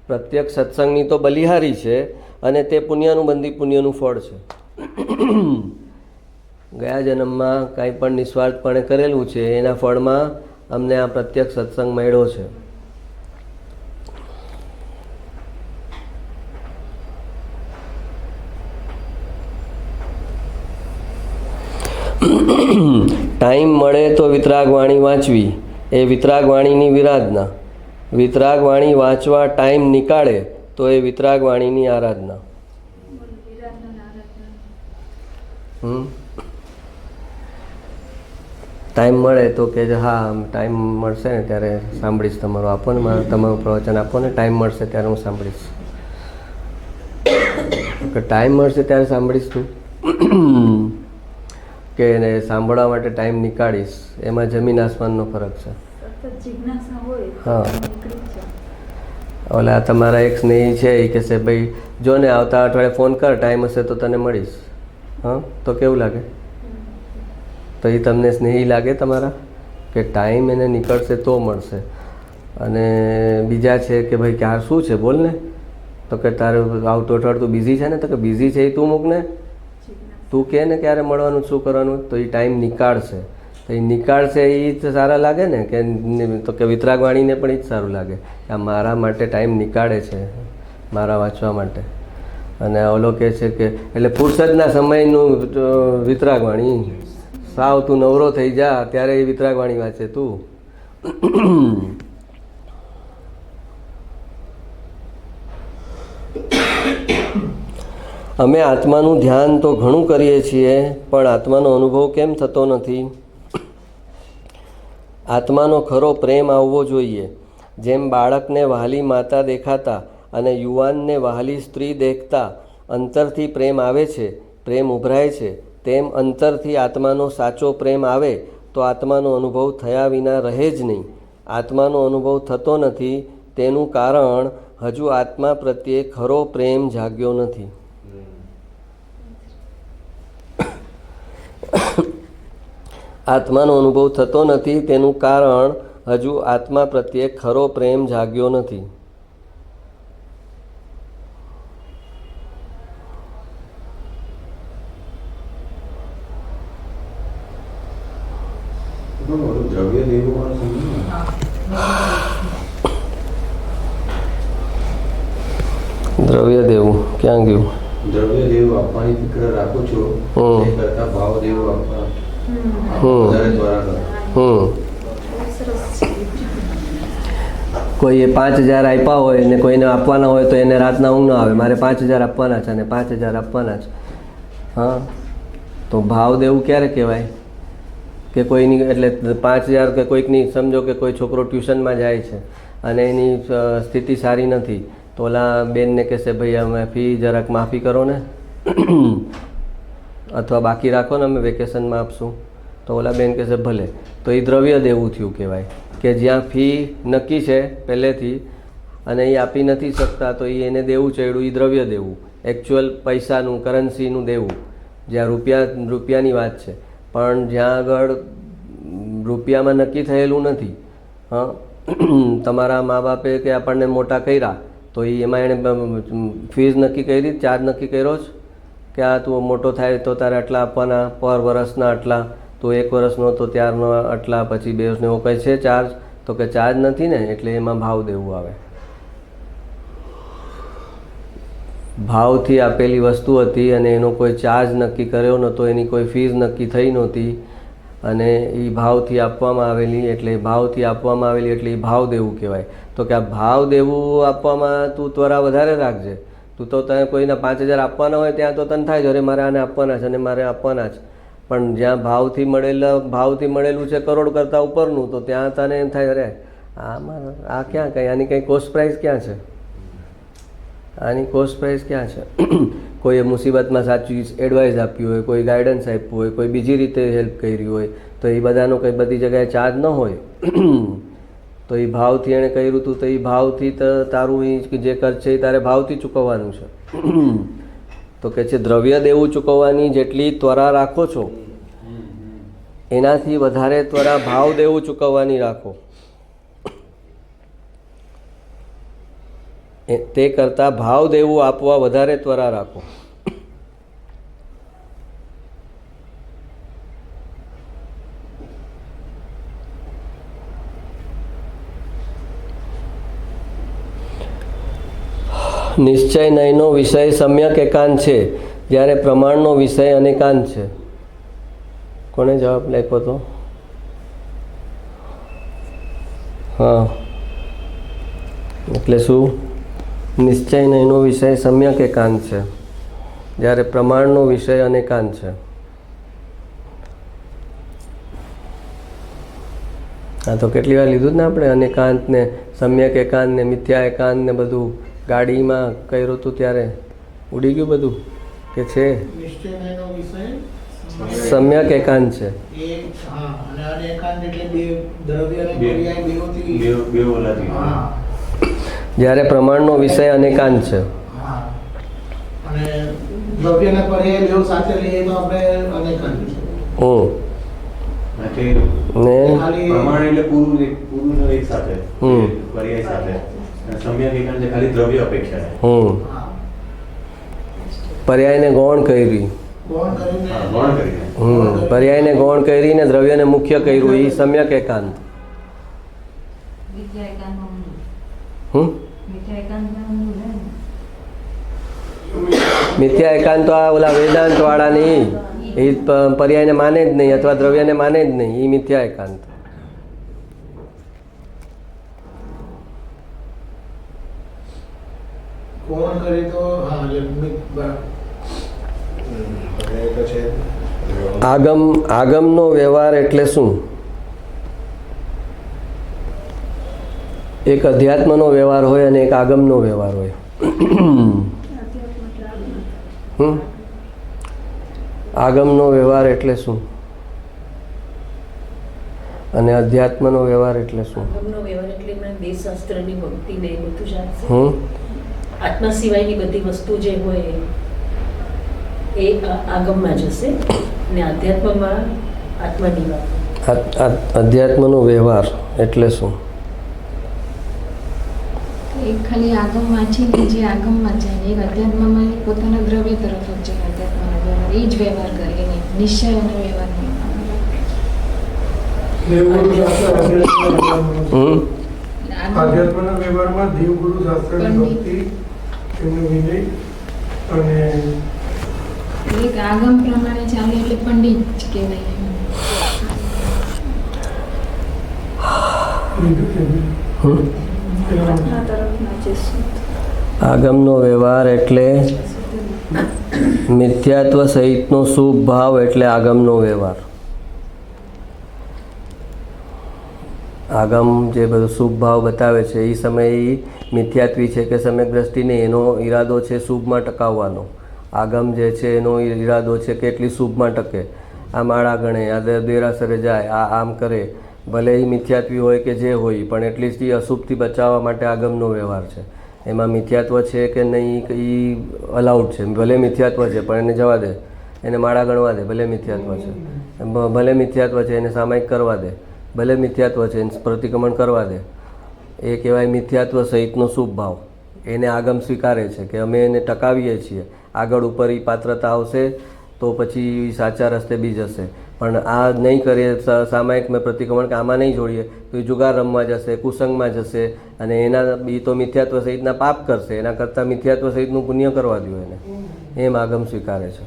પ્રત્યક્ષ સત્સંગની તો બલિહારી છે અને તે પુણ્યાનુબંધી પુણ્યનું ફળ છે. ગયા જન્મમાં કાંઈ પણ નિસ્વાર્થપણે કરેલું છે એના ફળમાં અમને આ પ્રત્યક્ષ સત્સંગ મળ્યો છે. ટાઈમ મળે તો વિતરાગ વાણી વાંચવી એ વિતરાગ વાણીની વિરાધના. વિતરાગ વાણી વાંચવા ટાઈમ નીકાળે તો એ વિતરાગ વાણીની આરાધના. ટાઈમ મળે તો કે હા ટાઈમ મળશે ને ત્યારે સાંભળીશ તમારું, આપો ને તમારું પ્રવચન આપો ને, ટાઈમ મળશે ત્યારે હું સાંભળીશ. ટાઈમ મળશે ત્યારે સાંભળીશ તું કે એને સાંભળવા માટે ટાઈમ નીકાળીશ, એમાં જમીન આસમાનનો ફરક છે. હા, ઓલા તમારા એક સ્નેહી છે એ કહેશે ભાઈ જો ને આવતા અઠવાડિયે ફોન કર, ટાઈમ હશે તો તને મળીશ. હા, તો કેવું લાગે? તો એ તમને સ્નેહી લાગે તમારા કે ટાઈમ એને નીકળશે તો મળશે? અને બીજા છે કે ભાઈ ક્યાં શું છે બોલ ને, તો કે તારે આવતું અઠવાડિયું તું બિઝી છે ને, તો કે બિઝી છે એ તું મૂક ને, તું કહે ને ક્યારે મળવાનું શું કરવાનું, તો એ ટાઈમ નીકાળશે. તો એ નીકાળશે એ જ સારા લાગે ને કે? તો કે વિતરાગ વાણીને પણ એ જ સારું લાગે કે આ મારા માટે ટાઈમ નીકાળે છે મારા વાંચવા માટે. અને ઓલો કહે છે કે એટલે ફુરસદના સમયનું વિતરાગ વાણી, સાવ તું નવરો થઈ જા ત્યારે એ વિતરાગ વાણી વાંચે તું. અમે આત્માનું ધ્યાન તો ઘણું કરીએ છીએ પણ આત્માનો અનુભવ કેમ થતો નથી? આત્માનો ખરો પ્રેમ આવવો જોઈએ. જેમ બાળકને વહાલી માતા દેખાતા અને યુવાનને વહાલી સ્ત્રી દેખતા અંતરથી પ્રેમ આવે છે, પ્રેમ ઉભરાય છે, તેમ અંતરથી આત્માનો સાચો પ્રેમ આવે તો આત્માનો અનુભવ થયા વિના રહે જ નહીં. આત્માનો અનુભવ થતો નથી તેનું કારણ હજુ આત્મા પ્રત્યે ખરો પ્રેમ જાગ્યો નથી. આત્માનો અનુભવ થતો નથી તેનું કારણ હજુ આત્મા પ્રત્યે ખરો પ્રેમ જાગ્યો નથી. દ્રવ્ય દેવું દ્રવ્ય દેવું ક્યાં ગયું? દ્રવ્ય દેવું આપવાની ફિકર રાખું છું એ કરતા ભાવ દેવું આપવા વધારે ત્વરા કરો. કોઈએ 5,000 આપ્યા હોય ને કોઈને આપવાના હોય તો એને રાતના ઊંઘ ન આવે. મારે 5,000 આપવાના છે અને 5,000 આપવાના છે. હા, તો ભાવ દેવું ક્યારે કહેવાય? કે કોઈની એટલે 5,000 કે કોઈકની સમજો કે કોઈ છોકરો ટ્યુશનમાં જાય છે અને એની સ્થિતિ સારી નથી તો ઓલા બેનને કહેશે ભાઈ અમે ફી જરાક માફી કરો ને અથવા બાકી રાખો ને અમે વેકેશનમાં આપશું. તો ઓલા બેન કહેશે ભલે. તો એ દ્રવ્ય દેવું થયું કહેવાય કે જ્યાં ફી નક્કી છે પહેલેથી અને એ આપી નથી શકતા તો એને દેવું ચડ્યું, એ દ્રવ્ય દેવું. એકચ્યુઅલ પૈસાનું કરન્સીનું દેવું જ્યાં રૂપિયાની વાત છે. પણ જ્યાં આગળ રૂપિયામાં નક્કી થયેલું નથી, હા તમારા મા બાપે કે આપણને મોટા કર્યા તો એમાં એણે ફીસ નક્કી કરી, ચાર્જ નક્કી કર્યો જ કે આ તું મોટો થાય તો તારે આટલા આપવાના, પર વર્ષના આટલા, તો 1 વર્ષનો તો ત્યારનો આટલા, પછી 2 વર્ષનો એવો કંઈ છે ચાર્જ? તો કે ચાર્જ નથી ને, એટલે એમાં ભાવ દેવું આવે. ભાવથી આપેલી વસ્તુ હતી અને એનો કોઈ ચાર્જ નક્કી કર્યો નહોતો, એની કોઈ ફીસ નક્કી થઈ નહોતી અને એ ભાવથી આપવામાં આવેલી, એટલે ભાવથી આપવામાં આવેલી એટલે એ ભાવ દેવું કહેવાય. તો કે આ ભાવ દેવું આપવામાં તું ત્વરા વધારે રાખજે. તું તો તને કોઈના 5,000 આપવાના હોય ત્યાં તો તને થાય છે અરે મારે આને આપવાના છે અને મારે આપવાના છે. પણ જ્યાં ભાવથી મળેલું છે કરોડ કરતાં ઉપરનું, તો ત્યાં તને એમ થાય અરે આ ક્યાં કંઈ, આની કંઈ કોસ્ટ પ્રાઇસ ક્યાં છે, આની કોસ્ટ પ્રાઇસ ક્યાં છે? કોઈએ મુસીબતમાં સાચી એડવાઇસ આપી હોય, કોઈ ગાઈડન્સ આપ્યું હોય, કોઈ બીજી રીતે હેલ્પ કરી હોય, તો એ બધાનો કંઈ બધી જગ્યાએ ચાર્જ ન હોય. તો એ ભાવથી એણે કર્યું હતું તો એ ભાવથી તારું જે ખર્ચ છે એ તારે ભાવથી ચૂકવવાનું છે. તો કે છે દ્રવ્ય દેવું ચૂકવવાની જેટલી ત્વરા રાખો છો એનાથી વધારે ત્વરા ભાવ દેવું ચૂકવવાની રાખો. તે કરતાં ભાવ દેવું આપવા વધારે ત્વરા રાખો. નિશ્ચય નયનો વિષય સમ્યક એકાંત છે જ્યારે પ્રમાણનો વિષય અનેકાંત છે. કોણે જવાબ લખ્યો હતો? હા, એટલે શું? નિશ્ચય નયનો વિષય સમ્યક એકાંત છે જ્યારે પ્રમાણનો વિષય અનેકાંત છે. હા, તો કેટલી વાર લીધું જ ને આપણે અનેકાંત ને સમ્યક એકાંત ને મિથ્યા એકાંત ને બધું ગાડીમાં કર્યું હતું ત્યારે ઉડી ગયું બધું કે છે સમ્યક એકાંત છે. જ્યારે પ્રમાણનો વિષય અનેકાંત છે. પર્યાયને ગૌણ કરી, પર્યાયને ગૌણ કરી ને દ્રવ્યને મુખ્ય કર્યું, એ સમ્યક એકાંત. મિથ્યા એકાંત તો આ ઓલા વેદાંત વાળા નહીં, એ પર્યાયને માને જ નહીં અથવા દ્રવ્યને માને જ નહીં, એ મિથ્યા એકાંત. આગમનો વ્યવહાર એટલે શું? એક અધ્યાત્મનો વ્યવહાર હોય અને એક આગમનો વ્યવહાર હોય. આગમનો વ્યવહાર એટલે શું અને અધ્યાત્મનો વ્યવહાર એટલે શું? આગમનો વ્યવહાર એટલે મને દેશશાસ્ત્રની ભક્તિ ને એ બધું જાણશે. આત્મા સિવાયની બધી વસ્તુ જે હોય એ આગમમાં જશે અને આધ્યાત્મમાં આત્માની વાત. અધ્યાત્મનો વ્યવહાર એટલે શું? એક ખાલી આગમ વાંચીને જે આગમમાં જાય, એક અધ્યાત્મમાં પોતાના દ્રવ્ય તરફ જ જાય. અધ્યાત્મનો વ્યવહાર એ જ વ્યવહાર કરે, એને નિશ્ચય અને વ્યવહાર નહીં. આધ્યાત્મના વ્યવહારમાં દેવગુરુ શાસ્ત્રની ભક્તિ, એમનો વિનય અને એક આગમ પ્રમાણે ચાલે એટલે પંડિત જ કહેવાય. આગમનો વ્યવહાર એટલે મિથ્યાત્વ સહિતનો શુભ ભાવ એટલે આગમનો વ્યવહાર. આગમ જે બધો શુભ ભાવ બતાવે છે એ સમયે મિથ્યાત્વી છે કે સમ્યક દ્રષ્ટિ નહીં, એનો ઈરાદો છે શુભમાં ટકાવવાનો. આગમ જે છે એનો ઈરાદો છે કે એટલી શુભમાં ટકે. આ માળા ગણે, આ દેરાસરે જાય, આ આમ કરે, ભલે એ મિથ્યાત્વી હોય કે જે હોય, પણ એટલીસ્ટ એ અશુભથી બચાવવા માટે આગમનો વ્યવહાર છે. એમાં મિથ્યાત્વ છે કે નહીં એ અલાઉડ છે. ભલે મિથ્યાત્વ છે પણ એને જવા દે, એને માળા ગણવા દે, ભલે મિથ્યાત્વ છે. ભલે મિથ્યાત્વ છે એને સામાયિક કરવા દે, ભલે મિથ્યાત્વ છે એને પ્રતિક્રમણ કરવા દે. એ કહેવાય મિથ્યાત્વ સહિતનો શુભ ભાવ. એને આગમ સ્વીકારે છે કે અમે એને ટકાવીએ છીએ. આગળ ઉપર એ પાત્રતા આવશે તો પછી સાચા રસ્તે બી જશે. પણ આ નહીં કરીએ સામાયિક મેં પ્રતિક્રમણ કે આમાં નહીં જોડીએ તો એ જુગાર રમવા જશે, કુસંગમાં જશે અને એના બી તો મિથ્યાત્વ સહિતના પાપ કરશે. એના કરતાં મિથ્યાત્વ સહિતનું પુણ્ય કરવા દો એને, એમ આગમ સ્વીકારે છે.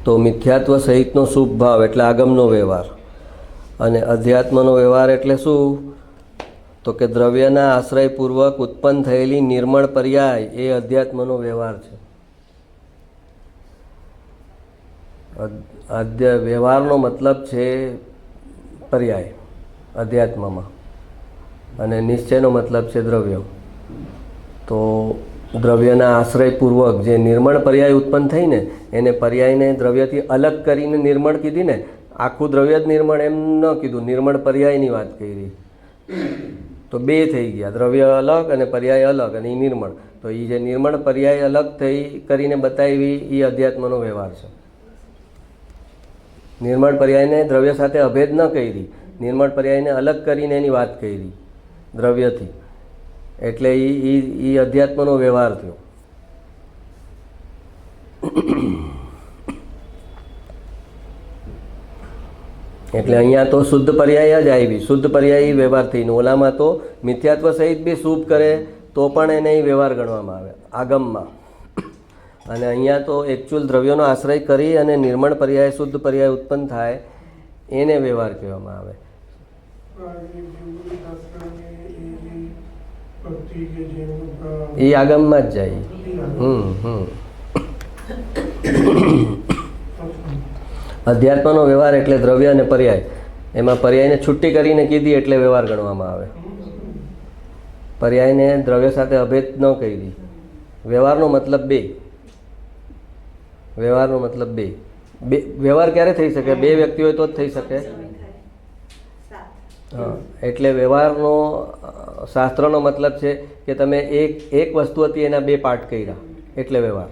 તો મિથ્યાત્વ સહિતનો શુભ ભાવ એટલે આગમનો વ્યવહાર. અને અધ્યાત્મનો વ્યવહાર એટલે શું? તો કે દ્રવ્યના આશ્રયપૂર્વક ઉત્પન્ન થયેલી નિર્મળ પર્યાય એ અધ્યાત્મનો વ્યવહાર છે. વ્યવહારનો મતલબ છે પર્યાય અધ્યાત્મમાં, અને નિશ્ચયનો મતલબ છે દ્રવ્ય. તો દ્રવ્યના આશ્રયપૂર્વક જે નિર્મળ પર્યાય ઉત્પન્ન થઈ ને એને પર્યાયને દ્રવ્યથી અલગ કરીને નિર્મળ કીધી ને. આખું દ્રવ્ય જ નિર્મળ એમ ન કીધું, નિર્મળ પર્યાયની વાત કરી. તો બે થઈ ગયા, દ્રવ્ય અલગ અને પર્યાય અલગ અને એ નિર્મળ. તો એ જે નિર્મળ પર્યાય અલગ થઈ કરીને બતાવી એ અધ્યાત્મનો વ્યવહાર છે. નિર્મળ પર્યાયને દ્રવ્ય સાથે અભેદ ન કરી, નિર્મળ પર્યાયને અલગ કરીને એની વાત કરી દ્રવ્યથી, એટલે એ અધ્યાત્મનો વ્યવહાર થયો. એટલે અહીંયા તો શુદ્ધ પર્યાય જ આવી, શુદ્ધ પર્યાય વ્યવહાર થઈને. ઓલામાં તો મિથ્યાત્વ સહિત બી શુભ કરે તો પણ એને વ્યવહાર ગણવામાં આવે આગમમાં. અને અહીંયા તો એકચ્યુઅલ દ્રવ્યોનો આશ્રય કરી અને નિર્મળ પર્યાય શુદ્ધ પર્યાય ઉત્પન્ન થાય એને વ્યવહાર કહેવામાં આવે. એ આગમમાં જ જાય. અધ્યાત્મનો વ્યવહાર એટલે દ્રવ્ય અને પર્યાય, એમાં પર્યાયને છુટ્ટી કરીને કીધી એટલે વ્યવહાર ગણવામાં આવે. પર્યાયને દ્રવ્ય સાથે અભેદ ન કરી. વ્યવહારનો મતલબ બે. વ્યવહારનો મતલબ બે. વ્યવહાર ક્યારે થઈ શકે? બે વ્યક્તિ હોય તો જ થઈ શકે. હા, એટલે વ્યવહારનો શાસ્ત્રનો મતલબ છે કે તમે એક વસ્તુ હતી એના બે પાર્ટ કર્યા એટલે વ્યવહાર.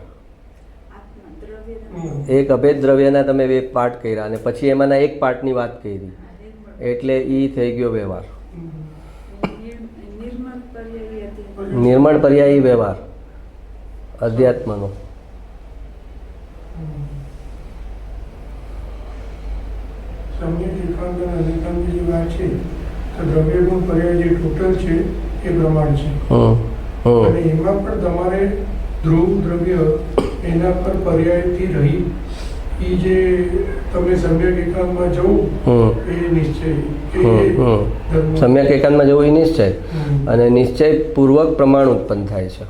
એક અભેદ દ્રવ્યના તમે બે પાર્ટ કર્યા અને પછી એમાંના એક પાર્ટની વાત કરી એટલે એ થઈ ગયો વ્યવહાર. નિર્મળ પર્યાયી વ્યવહાર અધ્યાત્મનો. સમ્યક એકાંત અને અનેકાંતની જે વાત છે તો દ્રવ્ય ગુણ પર્યાય જે ટોટલ છે એ પ્રમાણ છે. અને એમાં પણ તમારે ધ્રુવ દ્રવ્ય એના પર પર્યાયથી રહી એ જે તમે સમ્યક એકાંતમાં જવું એ નિશ્ચય. સમ્યક એકાંતમાં જવું એ નિશ્ચય, અને નિશ્ચય પૂર્વક પ્રમાણ ઉત્પન્ન થાય છે.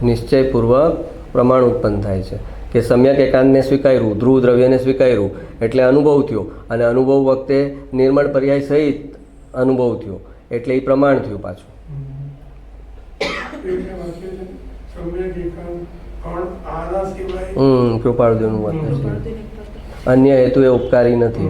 નિશ્ચય પૂર્વક પ્રમાણ ઉત્પન્ન થાય છે કે સમ્યક એકાંતને સ્વીકાર્યું, ધ્રુવ દ્રવ્યને સ્વીકાર્યું એટલે અનુભવ થયો, અને અનુભવ વખતે નિર્મળ પર્યાય સહિત અનુભવ થયો એટલે એ પ્રમાણ થયું પાછું. સમ્યક એકાંત પણ આના સિવાય કૃપાળુદેવનું વર્તન છે. અન્ય હેતુ એ ઉપકારી નથી.